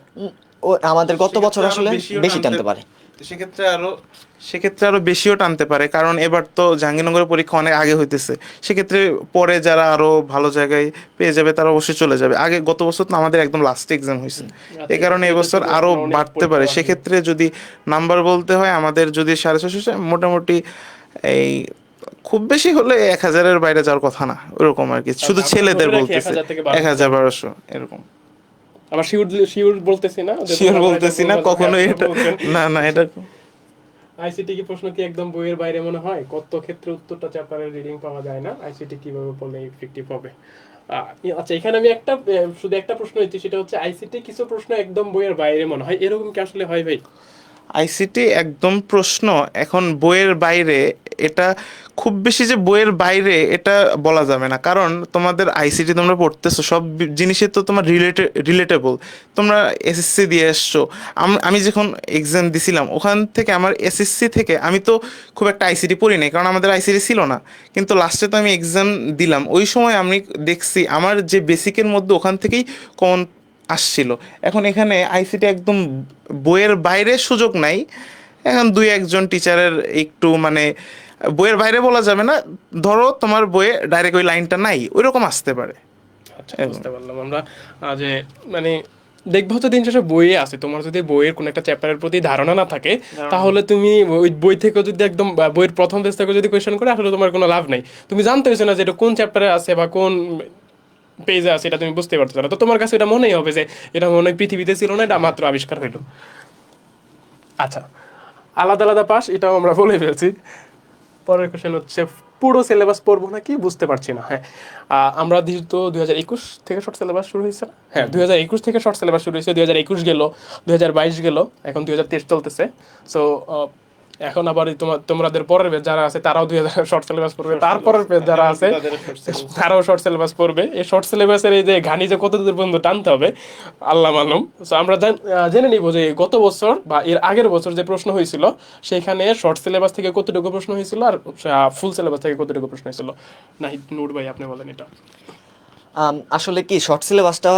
ও আমাদের গত বছর সেক্ষেত্রে আরো আসলে বেশিও বেশি টানতে পারে, সেক্ষেত্রে আরো বেশিও টানতে পারে, কারণ এবার তো জাহাঙ্গীরনগরের পরীক্ষা অনেক আগে হইতেছে। সেক্ষেত্রে পরে যারা আরো ভালো জায়গায় পেয়ে যাবে তারা অবশ্যই চলে যাবে। আগে গত বছর তো আমাদের একদম লাস্ট এক্সাম হয়েছে, এই কারণে এবছর আরো বাড়তে পারে। সেক্ষেত্রে যদি নাম্বার বলতে হয় আমাদের, যদি 650, মোটামুটি এই খুব বেশি হলে 1000-এর বাইরে যাওয়ার কথা না, ওরকম আর কি। শুধু আমরা ছেলেদের ধরে রাখি বলতেছে 1000 থেকে 1200 1000-1200 এরকম। আবার শিওর শিওর বলতেছি না, শিওর বলতেছি না কখনো এটা, না এটা আইসিটি কি প্রশ্ন কি একদম বইয়ের বাইরে মনে হয়? কত ক্ষেত্রে উত্তরটা চ্যাপ্টারের রিডিং পাওয়া যায় না, আইসিটি কিভাবে পড়লে ইফেক্টিভ হবে? আচ্ছা, এখানে আমি শুধু একটা প্রশ্ন হচ্ছে, সেটা হচ্ছে আইসিটি কিছু প্রশ্ন একদম বইয়ের বাইরে মনে হয়, এরকম কি আসলে হয় ভাই? আইসিটি একদম প্রশ্ন এখন বইয়ের বাইরে, এটা খুব বেশি যে বইয়ের বাইরে এটা বলা যাবে না, কারণ তোমাদের আইসিটি তোমরা পড়তেছো সব জিনিসে তো তোমার রিলেটেবল। তোমরা এসএসসি দিয়ে এসছো, আমি যখন এক্সাম দিছিলাম ওখান থেকে আমার এসএসসি থেকে আমি তো খুব একটা আইসিটি পড়ি নাই, কারণ আমাদের আইসিটি ছিল না। কিন্তু লাস্টে তো আমি এক্সাম দিলাম, ওই সময় আমি দেখছি আমার যে বেসিকের মধ্যে ওখান থেকেই কমন আসছিল। এখন এখানে আইসিটি একদম বইয়ের বাইরে সুযোগ নাই। এখন 2-1 জন টিচারের একটু মানে বইয়ের বাইরে বলা যাবে না, ধরো তোমার বইয়ে ডাইরেক্ট ওই লাইনটা নাই, ওইরকম আসতে পারে। আচ্ছা, বুঝতে পারলাম আমরা। যে মানে দেখবো হচ্ছে দিন শেষে বইয়ে আছে, তোমার যদি বইয়ের কোনো একটা চ্যাপ্টারের প্রতি ধারণা না থাকে, তাহলে তুমি ওই বই থেকে যদি একদম বইয়ের প্রথম পেজ থেকে যদি কোয়েশ্চেন করে, আসলে তোমার কোনো লাভ নেই। তুমি জানতে হচ্ছে না যে এটা কোন চ্যাপ্টারে আছে বা কোন পেজে আছে, এটা তুমি বুঝতে পারছো না। তো তোমার কাছে এটা মনেই হবে যে এটা মনে হয় পৃথিবীতে ছিল না, এটা মাত্র আবিষ্কার হইলো। আচ্ছা, আলাদা আলাদা পাস, এটাও আমরা বলে ফেলছি। পরের কোশ্চেন হচ্ছে পুরো সিলেবাস পড়বো নাকি বুঝতে পারছি না। হ্যাঁ, আমরা যেহেতু 2021 থেকে শর্ট সিলেবাস শুরু হয়েছে না? হ্যাঁ, 2021 থেকে শর্ট সিলেবাস শুরু হয়েছে, 2021 গেল, 2022 গেল, এখন 2023 চলতেছে। সো এখন আবার তোমাদের পরের ব্যাচ যারা আছে তারাও 2000 শর্ট সিলেবাস পড়বে, তারপরের ব্যাচ যারা আছে তারাও শর্ট সিলেবাস পড়বে। এই শর্ট সিলেবাসের এই যে ঘানি যে কত দূর পর্যন্ত টানতে হবে আল্লাহ মালুম। সো আমরা জেনে নিব যে গত বছর বা এর আগের বছর যে প্রশ্ন হয়েছিল সেখানে শর্ট সিলেবাস থেকে কতটুকু প্রশ্ন হয়েছিল আর ফুল সিলেবাস থেকে কতটুকু প্রশ্ন হয়েছিল। নাহিদ নূর ভাই, আপনি বলেন এটা। আসলে কি শর্ট সিলেবাসটা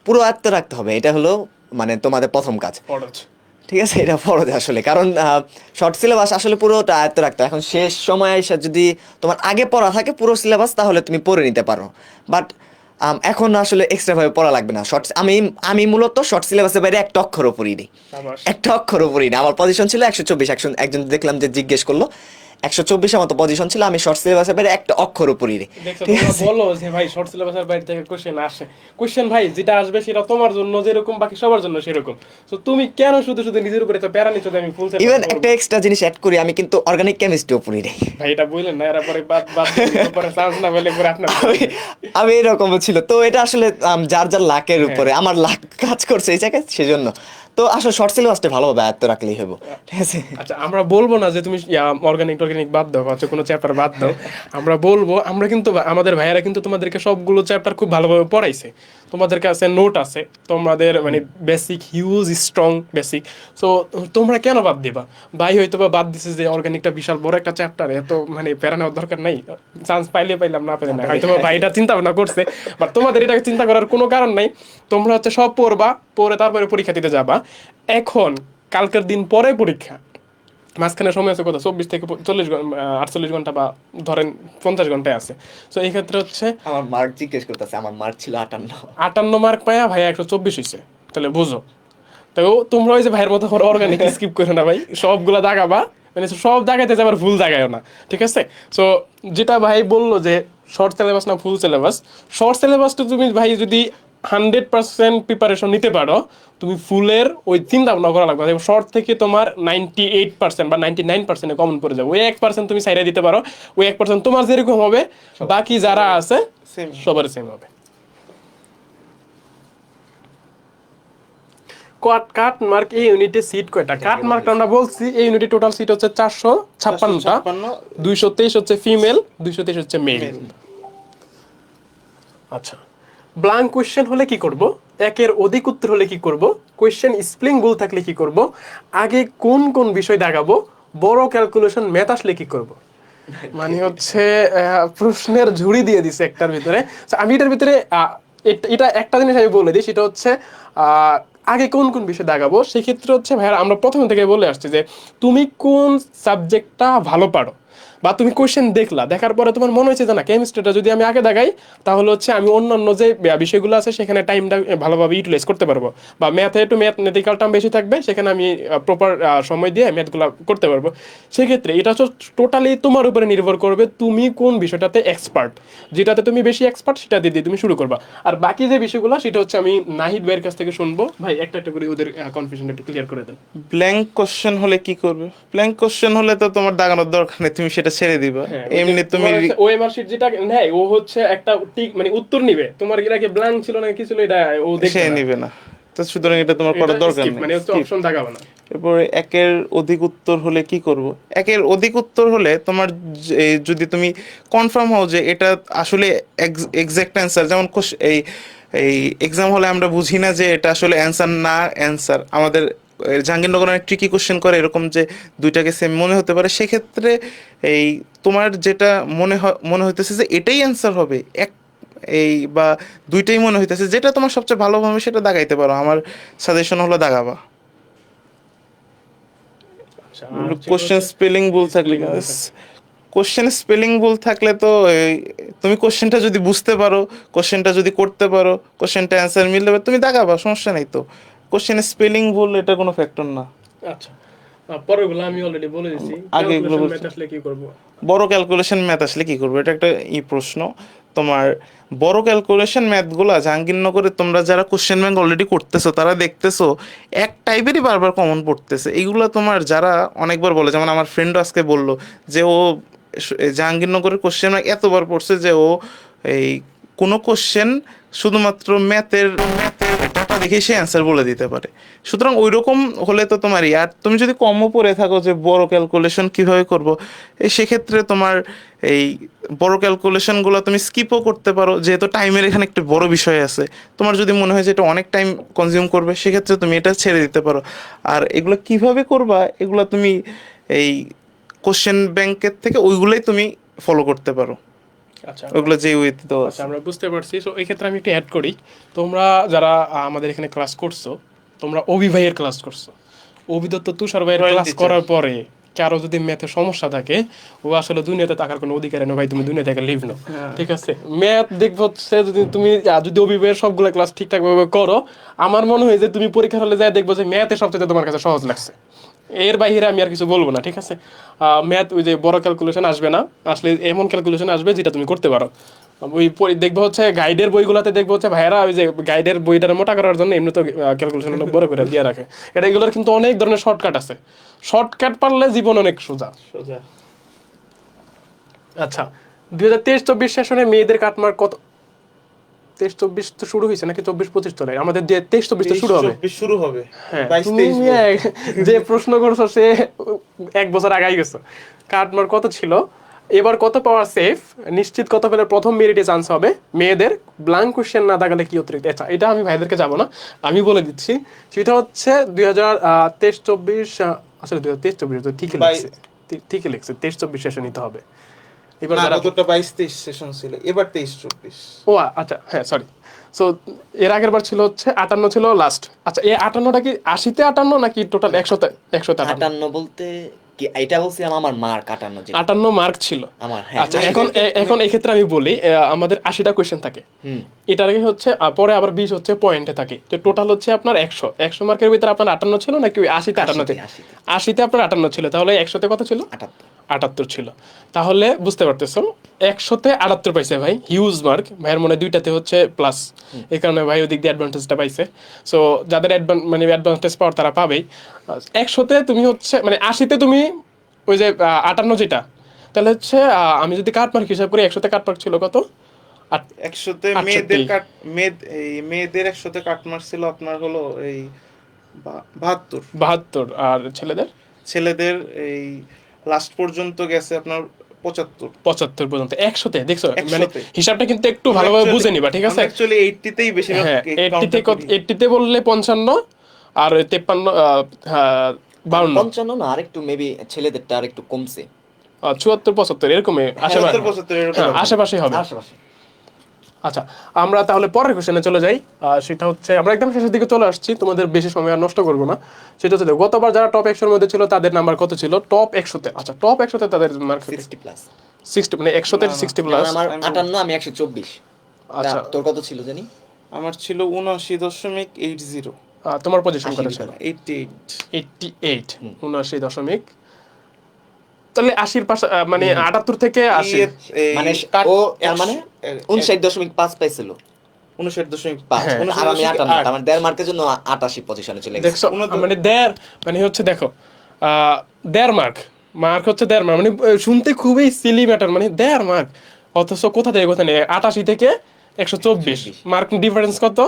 পুরো আয়ত্তে রাখতে হবে, এটা হলো মানে তোমাদের প্রথম কাজ। ফরজ। ঠিক আছে, এটা ফরজ আসলে, কারণ শর্ট সিলেবাস আসলে পুরোটা আয়ত্তে রাখতে হয়। এখন শেষ সময় এসে যদি তোমার আগে পড়া থাকে পুরো সিলেবাস, তাহলে তুমি পড়ে নিতে পারো। বাট এখন আসলে এক্সট্রা ভাবে পড়া লাগবে না। আমি মূলত শর্ট সিলেবাসের বাইরে একটা অক্ষরও পড়ি নি, একটা অক্ষরও পড়ি না। আমার পজিশন ছিল 124, একজন দেখলাম যে জিজ্ঞেস করলো 124 আমার তো পজিশন ছিল, আমি শর্ট সিলেবাসের বাইরে একটা অক্ষরও পড়ি নি। ঠিক আছে, বলো যে ভাই শর্ট সিলেবাসের বাইরে থেকে কোশ্চেন আসে, কোশ্চেন ভাই যেটা আসবে সেটা তোমার জন্য যেরকম বাকি সবার জন্য সেরকম। তো তুমি কেন শুধু শুধু নিজের উপরে তো প্যারা নিচ্ছ যে আমি ফুল সিলেবাস ইভেন একটা এক্সট্রা জিনিস অ্যাড করি, আমি কিন্তু অর্গানিক কেমিস্ট্রিও পড়ি নাই। ভাই এটা বললেন না, এরা পরে বাদ বাদ পরে চান্স না পেলে পরে আপনার আমি এরকম ছিল। তো এটা আসলে যার যার লাকের উপরে, আমার লাক কাজ করছে এই জায়গায়, সেজন্য। তো আসলে শর্ট সিলেবাসটা ভালোভাবে আয়ত্ত রাখলেই হবে, ঠিক আছে। আচ্ছা, আমরা বলবো না যে তুমি অর্গানিক বাদ দাও, হচ্ছে কোনো চ্যাপ্টার বাদ দাও। আমরা বলবো আমরা কিন্তু আমাদের ভাইয়ারা কিন্তু তোমাদেরকে সবগুলো চ্যাপ্টার খুব ভালোভাবে পড়াইছে, তোমাদের কাছে নোট আছে, তোমাদের মানে basic huge strong basic. So তোমরা কেন বাদ দিবা? ভাই হয়তো বা বাদ দিছে যে অর্গানিকটা বিশাল বড় একটা চ্যাপ্টার, এত মানে প্যারা নেওয়ার দরকার নাই, চান্স পাইলে পাইলাম, না পেলে না। হয়তো বা ভাইটা চিন্তা ভাবনা করছে, বাট তোমাদের এটাকে চিন্তা করার কোনো কারণ নাই। তোমরা হচ্ছে সব পড়বা, পড়ে তারপরে পরীক্ষা দিতে যাবা। এখন কালকের দিন পরে পরীক্ষা, মাঝখানে সময় আছে কত, 24 থেকে 48 ঘন্টা বা ধরেন 50 ঘন্টায় আছে। তো এই ক্ষেত্রে হচ্ছে আমার মার্ক জিজ্ঞেস করতেছে, আমার মার্ক ছিল 58। 58 মার্ক পায়া ভাই 124 হয়েছে, তাহলে বুঝো। তো তোমরা ওই যে ভাইয়ের মতো অর্গানিক স্কিপ করো না ভাই, সবগুলা দাগাবা, মানে সব দাগাইতে যাবার ফুল দাগায়ও না, ঠিক আছে। সো যেটা ভাই বললো যে শর্ট সিলেবাস না ফুল সিলেবাস, শর্ট সিলেবাসটা তুমি ভাই যদি 100% প্রিপারেশন নিতে পারো, তুমি ফুলের ওই চিন্তা ভাবনা করা লাগবে। শর্ট থেকে তোমার 98% বা 99% কমন পড়ে যাবে, ওই 1% তুমি সাইডে দিতে পারো, ওই 1% তোমার যেরকম হবে বাকি যারা আছে সবার সেম হবে। কাট মার্ক এই ইউনিটে সিট কয়টা? কাট মার্ক আমরা বলছি এই ইউনিটে টোটাল সিট হচ্ছে 456টা, 223 হচ্ছে ফিমেল, 223 হচ্ছে মেল। আচ্ছা, ব্ল্যাঙ্ক কোশ্চেন হলে কি করব, একের অধিক উত্তর হলে কি করব, কোশ্চেন স্প্লিং ভুল থাকলে কি করব, আগে কোন কোন বিষয় দাগাবো, বড় ক্যালকুলেশন ম্যাথ আসলে কি করব। মানে হচ্ছে প্রশ্নের ঝুড়ি দিয়ে দিছে একটার ভিতরে। আমি এটার ভিতরে এটা একটা জিনিস আমি বলে দিই, সেটা হচ্ছে আগে কোন কোন বিষয় দাগাবো, সেক্ষেত্রে হচ্ছে ভাইয়া আমরা প্রথম থেকে বলে আসছি যে তুমি কোন সাবজেক্টটা ভালো পারো, বা তুমি কোশ্চেন দেখলা, দেখার পরে তোমার মনে হয়েছে যে না কেমিস্ট্রিটা যদি আমি আগে দাগাই তাহলে হচ্ছে আমি অন্যান্য যে বিষয়গুলো আছে সেখানে টাইমটা ভালোভাবে ইউটিলাইজ করতে পারবো, বা ম্যাথে একটু ম্যাথমেটিক্যাল টার্ম বেশি থাকবে, সেখানে আমি প্রপার সময় দিয়ে ম্যাথগুলো করতে পারবো। সেক্ষেত্রে এটা হচ্ছে টোটালি তোমার উপরে নির্ভর করবে তুমি কোন বিষয়টাতে এক্সপার্ট, যেটাতে তুমি বেশি এক্সপার্ট সেটা দিয়ে তুমি শুরু করবা। আর বাকি যে বিষয়গুলো সেটা হচ্ছে আমি নাহিদ ভাইয়ের কাছ থেকে শুনবো। ভাই একটা একটা করে ওদের কনফিউশনটা একটু ক্লিয়ার করে দেন। ব্ল্যাঙ্ক কোশ্চেন হলে কি করবে? ব্ল্যাঙ্ক কোশ্চেন হলে তো তোমার দাগানোর দরকার নেই, তুমি সেটা ছেড়ে দিবা। হ্যাঁ, এমনি তুমি ওএমআর শিট যেটা নেয় ও হচ্ছে একটা ঠিক মানে উত্তর নিবে, তোমার কি ব্ল্যাঙ্ক ছিল না কি ছিল এটা ও সে দেখবে না। নিবে না, তো সুতরাং এটা তোমার এটা করার দরকার skip, নেই। মানে হচ্ছে Skip। অপশন দাগাবে না। এরপরে একের অধিক উত্তর হলে কি করব? একের অধিক উত্তর হলে তোমার যদি তুমি কনফার্ম হও যে এটা আসলে এক্সাক্ট অ্যান্সার, যেমন এই এই এক্সাম হলে আমরা বুঝি না যে এটা আসলে অ্যান্সার না অ্যান্সার, আমাদের জাহাঙ্গীরনগর অনেক ট্রিকি কোশ্চেন করে এরকম যে দুইটাকে সেম মনে হতে পারে, সেক্ষেত্রে এই তোমার যেটা মনে হইতেছে যে এটাই অ্যান্সার হবে, এই বা দুইটাই মনে হইতেছে, যেটা তোমার সবচেয়ে ভালো হবে সেটা দাগাইতে পারো। আমার সাজেশন হলো দাগাবা। আচ্ছা, আর ছিল কোশ্চেন হচ্ছে স্পেলিং ভুল থাকলে, spelling ভুল থাকে। কোশ্চেন স্পেলিং ভুল থাকলে তো তুমি কোশ্চেনটা যদি বুঝতে পারো, কোশ্চেনটা যদি করতে পারো, কোশ্চেনটা অ্যান্সার মিলবে, তুমি দাগাবা, সমস্যা নেই তো। কোশ্চেন স্পেলিং ভুল এটা কোনো ফ্যাক্টর না। আচ্ছা, পরেরগুলো আমি অলরেডি বলে দিছি। আগে এগুলো ক্যালকুলেশন বলছি। ম্যাথ আসলে কি করব? বড় ক্যালকুলেশন ম্যাথ আসলে কি করবে, এটা একটা প্রশ্ন। তোমার বড় ক্যালকুলেশন ম্যাথগুলা জাহাঙ্গীরনগরে তোমরা যারা কোশ্চেন ব্যাংক অলরেডি করতেছো তারা দেখতেছো এক টাইপেরই বারবার কমন পড়তেছে। এইগুলো তোমার যারা অনেকবার বলে, যেমন আমার ফ্রেন্ড আজকে বললো যে ও জাহাঙ্গীরনগরের কোশ্চেন ব্যাংক এতবার পড়ছে যে ও এই কোনো কোশ্চেন শুধুমাত্র ম্যাথের ডাটা দেখে সে অ্যান্সার বলে দিতে পারে। সুতরাং ওই রকম হলে তো তোমার আর তুমি যদি কমও পড়ে থাকো যে বড় ক্যালকুলেশন কিভাবে করব, সেক্ষেত্রে তোমার এই বড় ক্যালকুলেশনগুলো তুমি স্কিপও করতে পারো, যেহেতু টাইমের এখানে একটা বড় বিষয় আছে। তোমার যদি মনে হয় যে এটা অনেক টাইম কনজিউম করবে, সেক্ষেত্রে তুমি এটা ছেড়ে দিতে পারো। আর এগুলো কিভাবে করবা, এগুলো তুমি এই কোশ্চেন ব্যাংকের থেকে ওইগুলোই তুমি ফলো করতে পারো, আচ্ছা, ওইগুলো যে ওয়েতে দেওয়া আছে। আচ্ছা, আমরা বুঝতে পারছি। সো এই ক্ষেত্রে আমি একটু অ্যাড করি, তোমরা যারা আমাদের এখানে ক্লাস করছো, তোমরা অভি ভাইয়ের ক্লাস করছো, অভিদত্ত তুষার ভাইয়ের Royal ক্লাস teacher। করার পরে কারো যদি ম্যাথে সমস্যা থাকে, ও আসলে দুনিয়াতে থাকার কোনো অধিকার নেই ভাই, তুমি দুনিয়া থেকে লিভ নাও, ঠিক আছে? ম্যাথ দেখবো হচ্ছে যদি তুমি যদি অভি ভাইয়ের সবগুলো ক্লাস ঠিকঠাক ভাবে করো, আমার মনে হয় যে তুমি পরীক্ষার হলে যায় দেখবো যে ম্যাথে সবচেয়ে তোমার কাছে সহজ লাগছে। এর বাইরে আমি আর কিছু বলবো না, ঠিক আছে? ম্যাথ ওই যে বড় ক্যালকুলেশন আসবে না, আসলে এমন ক্যালকুলেশন আসবে যেটা তুমি করতে পারো। ওই দেখবো হচ্ছে গাইডের বইগুলোতে দেখবো হচ্ছে ভাইয়েরা ওই যে গাইডের বইটার মোটা করার জন্য এমনি তো ক্যালকুলেশন বড় করে দিয়ে রাখে। এটা এগুলোর কিন্তু অনেক ধরনের শর্টকাট আছে, শর্টকাট পারলে জীবন অনেক সোজা। আচ্ছা, 2023-24 সেশনে মেয়েদের কাটমার্ক কত? 23-24 তো শুরু হয়েছে নাকি 24-25 চলে? আমাদের 23-24 তো শুরু হবে। শুরু হবে। হ্যাঁ, তুমি যে প্রশ্ন করছো সে 1 বছর আগাই গেছো। কাটমার্ক কত ছিল, এবার কত পাওয়া সেফ, নিশ্চিত কত পেলে প্রথম মেরিটে চান্স হবে মেয়েদের, ব্ল্যাঙ্ক কোশ্চেন না দাগালে কি অতিরিক্ত। আচ্ছা, এটা আমি ভাইদেরকে যাবো না, আমি বলে দিচ্ছি। সেটা হচ্ছে 2023-24, আসলে 2023-24 তো ঠিকই লিখছে, ঠিকই লিখছে, 23-24 শেষে নিতে হবে। এবার না, যারা গতটা 22-23 সেশন ছিল, এবার 23-24। ও আচ্ছা, হ্যাঁ সরি। সো এর আগের বার ছিল হচ্ছে 58 ছিল লাস্ট। আচ্ছা, এই 58টা কি 80-তে 58 নাকি টোটাল 100-তে 100-তে 58? 58 বলতে কি এটা বলছিলাম, আমার মার্ক 58 যেটা 58 মার্ক ছিল। আমার, হ্যাঁ। আচ্ছা, এখন এই ক্ষেত্রে আমি বলি আমাদের 80টা কোশ্চেন থাকে, এটার আগে হচ্ছে পরে আবার 20 হচ্ছে পয়েন্টে থাকে, তো টোটাল হচ্ছে আপনার 100 মার্কের ভিতরে আপনার 58 ছিল নাকি 80-তে 58? 80-তে আপনার 58 ছিল, তাহলে 100-তে কত ছিল? 78 ছিল। তাহলে বুঝতে পারতেছো 100-তে 78 পাইছে ভাই, হিউজ মার্ক। ভাইয়ের মনে দুইটাতে হচ্ছে প্লাস, এই কারণে ভাই ওদিক দিয়ে অ্যাডভান্টেজটা পাইছে। সো যাদের অ্যাডভান্টেজ পাওয়ার তারা পাবেই। 100-তে তুমি হচ্ছে মানে 80-তে তুমি ওই যে 58 যেটা, তাহলে হচ্ছে আমি যদি কাট মার্ক হিসাব করি 100-তে কাট মার্ক ছিল কত? 100-তে মেয়েদের 100-তে কাট মার্ক ছিল আপনার হলো এই 72। আর ছেলেদের এই লাস্ট পর্যন্ত গেছে আপনার 75 পর্যন্ত। 100-তে দেখছো, মানে 100-তে। হিসাবটা কিন্তু একটু ভালোভাবে বুঝে নিবা, ঠিক আছে? অ্যাকচুয়ালি 80-তেই বেশিরভাগ হ্যাঁ, 80-তে বললে 55, আর 53, 52, 55 না, আরেকটু মেবি ছেলেদেরটা আরেকটু কমছে, 74, 75 এরকমই আশেপাশে, 75 এরকম। হ্যাঁ আশেপাশেই হবে। আশেপাশে। আচ্ছা, আমরা তাহলে পরের কোশ্চেনে চলে যাই। সেটা হচ্ছে আমরা একদম শেষের দিকে চলে আসছি, তোমাদের বেশি সময় আর নষ্ট করবো না। সেটা হচ্ছে দেখো, গতবার যারা টপ 100-র মধ্যে ছিল তাদের নাম্বার কত ছিল টপ 100-তে? আচ্ছা, টপ 100-তে তাদের মার্ক 60 প্লাস। 60, মানে 100-তে 60 প্লাস। আমার 58, আমি 124। আচ্ছা, তোর কত ছিল জানি? আমার ছিল 79.80। তোমার পজিশন কত ছিল? 88। 88, 79 দশমিক। তাহলে 80-র পাশে, মানে 78 থেকে 80। মানে ও তার মানে 59.5 পাইছিল। 59.5। হ্যাঁ, আর আমি 58, আমার 1.5 মার্কের জন্য 88 পজিশনে চলে গেছে। দেখছো, মানে দেড়, মানে হচ্ছে দেখো, 1.5 মার্ক, মার্ক হচ্ছে 1.5 মার্ক, মানে শুনতে খুবই সিলি ম্যাটার, মানে 1.5 মার্ক, অথচ কোথা থেকে কোথা নেই 88 থেকে 124 মার্ক ডিফারেন্স কত?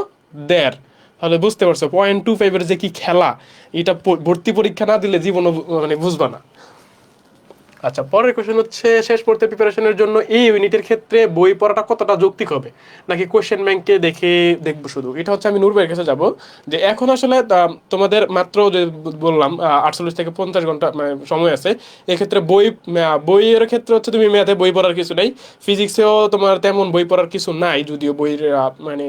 1.5। তাহলে বুঝতে পারছো 0.25 এর যে কি খেলা, এটা ভর্তি পরীক্ষা না দিলে জীবন মানে বুঝবা না। আচ্ছা, পরের কোশ্চেন হচ্ছে, শেষ পড়তে প্রিপারেশনের জন্য এই ইউনিটের ক্ষেত্রে বই পড়াটা কতটা যৌক্তিক হবে, নাকি কোশ্চেন ব্যাংকে দেখবো শুধু? এটা হচ্ছে আমি নূর ভাইয়ের কাছে যাব, যে এখন আসলে তোমাদের মাত্র যে বললাম 48 থেকে 50 ঘন্টা মানে সময় আছে। এক্ষেত্রে বইয়ের ক্ষেত্রে হচ্ছে তুমি ম্যাথে বই পড়ার কিছু নাই, ফিজিক্সেও তোমার তেমন বই পড়ার কিছু নাই, যদিও বইয়ের মানে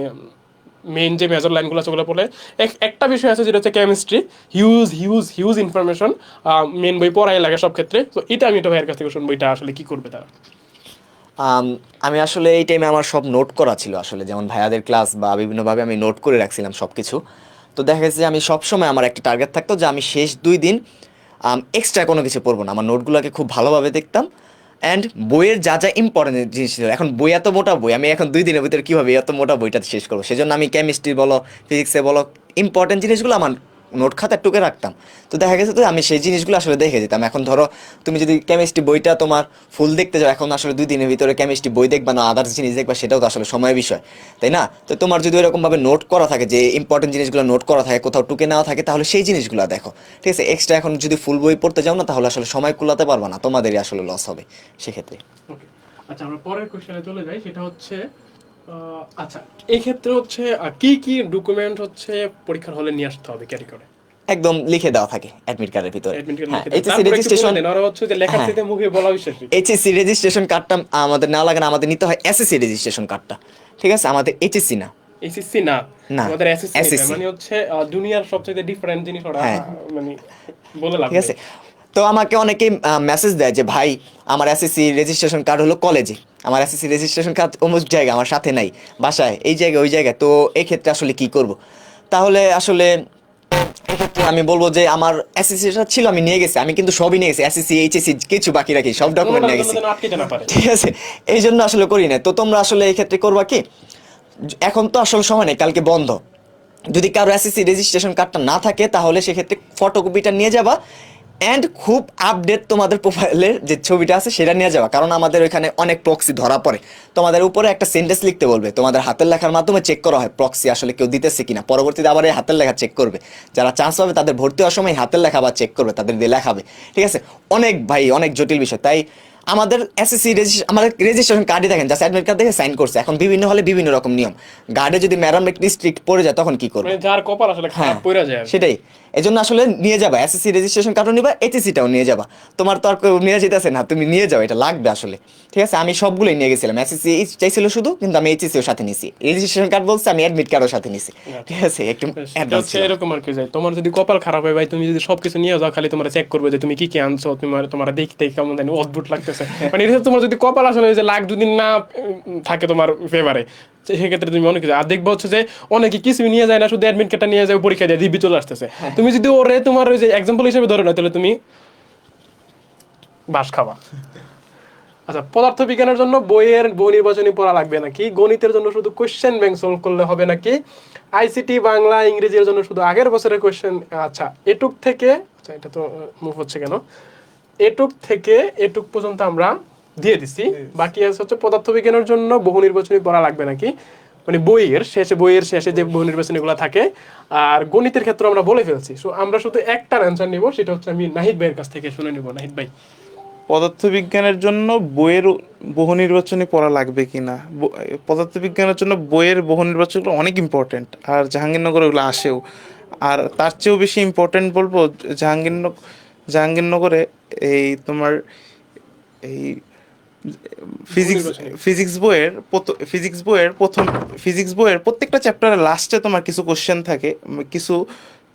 মেইন যে মেজর লাইনগুলো আছে ওগুলো পড়লে একটা বিষয় আছে যেটা হচ্ছে chemistry, huge huge huge information, main বই পড়াই লাগে সব ক্ষেত্রে। তো এটা আমি একটা ভাইয়ের কাছ থেকে শুনবো, এটা আসলে কি করবে তারা? আমি আসলে এই টাইমে আমার সব নোট করা ছিল আসলে, যেমন ভাইয়াদের ক্লাস বা বিভিন্নভাবে আমি নোট করে রাখছিলাম সব কিছু। তো দেখা গেছে যে আমি সবসময় আমার একটা টার্গেট থাকতো যে আমি শেষ 2 দিন এক্সট্রা কোনো কিছু পড়বো না, আমার নোটগুলোকে খুব ভালোভাবে দেখতাম। অ্যান্ড বইয়ের যা যা ইম্পর্টেন্ট জিনিস ছিল, এখন বই এত মোটা বই, আমি এখন 2 দিনের ভিতরে কীভাবে এত মোটা বইটা শেষ করবো, সেজন্য আমি কেমিস্ট্রি বলো ফিজিক্সে বলো ইম্পর্টেন্ট জিনিসগুলো আমার নোট খাতায় টুকে রাখতাম। তো দেখা গেছে তো আমি সেই জিনিসগুলো আসলে দেখে যেতাম। এখন ধরো তুমি যদি কেমিস্ট্রি বইটা তোমার ফুল দেখতে যাও, এখন আসলে 2 দিনের ভিতরে কেমিস্ট্রি বই দেখবা না আদার্স জিনিস দেখবা, সেটাও তো আসলে সময়ের বিষয়, তাই না? তো তোমার যদি এরকমভাবে নোট করা থাকে, যে ইম্পর্টেন্ট জিনিসগুলো নোট করা থাকে, কোথাও টুকে নেওয়া থাকে, তাহলে সেই জিনিসগুলো দেখো, ঠিক আছে? এক্সট্রা এখন যদি ফুল বই পড়তে যাও না, তাহলে আসলে সময় কুলাতে পারবা না, তোমাদেরই আসলে লস হবে সেক্ষেত্রে। ওকে, আচ্ছা আমরা পরের কোশ্চেনে চলে যাই। সেটা হচ্ছে আচ্ছা, এই ক্ষেত্রে হচ্ছে কি কি ডকুমেন্ট হচ্ছে পরীক্ষার হলে নিয়ে আসতে হবে ক্যারি করে? একদম লিখে দেওয়া থাকে অ্যাডমিট কার্ডের ভিতরে। অ্যাডমিট কার্ড হ্যাঁ, লিখে দেন, এইচএসসি তারপরে একটু বলে রেজিস্ট্রেশন, দেন, ওরা হচ্ছে যে লেখার হ্যাঁ, সাথে মুখে বলা বিশ্বাস। এইচএসসি রেজিস্ট্রেশন কার্ডটা আমাদের না লাগে না, আমাদের নিতে হয় এসএসসি রেজিস্ট্রেশন কার্ডটা, ঠিক আছে? আমাদের এইচএসসি না। এসএসসি না, না, আমাদের এসএসসি নিতে হয়। SSC মানে হচ্ছে দুনিয়ার সবচেয়ে ডিফারেন্ট জিনিস ওরা, হ্যাঁ, মানে বলে লাভ ঠিক আছে। তো আমাকে অনেকেই মেসেজ দেয় যে ভাই আমার এসএসসি রেজিস্ট্রেশন কার্ড হলো কলেজে, আমার এসএসসি রেজিস্ট্রেশন কার্ড অমুক জায়গায় আমার সাথে নাই, বাসায় এই জায়গায় ওই জায়গায়, তো এই ক্ষেত্রে আসলে কি করব? তাহলে আসলে এক্ষেত্রে আমি বলবো যে আমার এসএসসিটা ছিল, আমি নিয়ে গেছি, আমি কিন্তু সবই নিয়ে গেছি, এসএসসি এইচএসসি কিছু বাকি রাখি, সব ডকুমেন্ট নিয়ে গেছি, আটকে না পারে। ঠিক আছে? এই জন্য আসলে করি না। তো তোমরা আসলে এই ক্ষেত্রে করবা কি, এখন তো আসলে সময় নেই, কালকে বন্ধ, যদি কারো এসএসসি রেজিস্ট্রেশন কার্ডটা না থাকে তাহলে সেক্ষেত্রে ফটোকপিটা নিয়ে যাবা, অ্যান্ড খুব আপডেট তোমাদের প্রোফাইলের যে ছবিটা আছে সেটা নিয়ে যাওয়া, কারণ আমাদের ওইখানে অনেক প্রক্সি ধরা পড়ে। তোমাদের উপরে একটা সেন্টেন্স লিখতে বলবে, তোমাদের হাতের লেখার মাধ্যমে চেক করা হয় প্রক্সি আসলে কেউ দিতেছে কিনা, পরবর্তীতে আবার এই হাতের লেখা চেক করবে, যারা চান্স পাবে তাদের ভর্তি হওয়ার সময় হাতের লেখা আবার চেক করবে, তাদের দিয়ে লেখাবে, ঠিক আছে? অনেক ভাই অনেক জটিল বিষয়। তাই আমাদের এসএসসি আমাদের রেজিস্ট্রেশন কার্ডই দেখেন, জাস্ট অ্যাডমিট কার্ড দেখে সাইন করছে। এখন বিভিন্ন হলে বিভিন্ন রকম নিয়ম, গার্ডে যদি ম্যাডাম একটু স্ট্রিক্ট পড়ে যায় তখন কি করবে? মানে যার কপাল আসলে হ্যাঁ, খারাপ পড়ে যায়। সেটাই। এই জন্য আসলে নিয়ে যাবা, এসএসসি রেজিস্ট্রেশন কার্ডও নিবা, এইচএসসিটাও নিয়ে যাবা। তোমার তো আর কেউ নিয়ে যেতেছে না, তুমি নিয়ে যাও, এটা লাগবে আসলে, ঠিক আছে? আমি সবগুলোই নিয়ে গেছিলাম, এসএসসি চাইছিল শুধু, কিন্তু আমি এইচএসসিও সাথে নিছি, রেজিস্ট্রেশন কার্ড বলছে, আমি অ্যাডমিট কার্ডও সাথে নিছি, ঠিক আছে? একটু সেটা অ্যাডভান্স হচ্ছে এরকম আর কি, যায় তোমার যদি কপাল খারাপ হয় ভাই, তুমি যদি সবকিছু নিয়ে যাও, খালি তোমার চেক করবে যে তুমি কি কি আনছো, তোমার দেখতে কেমন জানি অদ্ভুত লাগতেছে, মানে এটা তোমার যদি কপাল আসলে যে লাখ দুদিন না থাকে তোমার ফেভারে, সেক্ষেত্রে তুমি অনেক কিছু আর দেখবো হচ্ছে যে অনেকে কিছুই নিয়ে যায় না, শুধু অ্যাডমিট কার্ডটা নিয়ে যায়, পরীক্ষা দিয়ে দিবি চলে আসতেছে। তুমি যদি ওরে তোমার ওই যে এক্সাম্পল হিসেবে ধরে না, তাহলে তুমি বাস খাবা। আচ্ছা, পদার্থ বিজ্ঞানের জন্য বইয়ের বহু নির্বাচনী পড়া লাগবে নাকি? গণিতের জন্য শুধু কোশ্চেন ব্যাংক সলভ করলে হবে নাকি? আইসিটি বাংলা ইংরেজির জন্য শুধু আগের বছরের কোশ্চেন? আচ্ছা, এটুক থেকে, আচ্ছা এটা তো মুভ হচ্ছে কেন, এটুক থেকে এটুক পর্যন্ত আমরা দিয়ে দিছি। বাকি আছে হচ্ছে পদার্থ বিজ্ঞানের জন্য বহু নির্বাচনী পড়া লাগবে নাকি, মানে বইয়ের শেষে যে বহু নির্বাচনী গুলা থাকে। আর গণিতের ক্ষেত্রে আমরা বলে ফেলছি, সো আমরা শুধু একটা অ্যান্সার নিব, সেটা হচ্ছে আমি নাহিদ ভাইয়ের কাছ থেকে শুনে নিব। নাহিদ ভাই, পদার্থবিজ্ঞানের জন্য বইয়ের বহু নির্বাচনী পড়া লাগবে কিনা? পদার্থবিজ্ঞানের জন্য বইয়ের বহু নির্বাচনগুলো অনেক ইম্পর্টেন্ট, আর জাহাঙ্গীরনগরে ওগুলো আসেও। আর তার চেয়েও বেশি ইম্পর্টেন্ট বলবো, জাহাঙ্গীরনগরে এই তোমার এই ফিজিক্স বইয়ের প্রত্যেকটা চ্যাপ্টারের লাস্টে তোমার কিছু কোশ্চেন থাকে, কিছু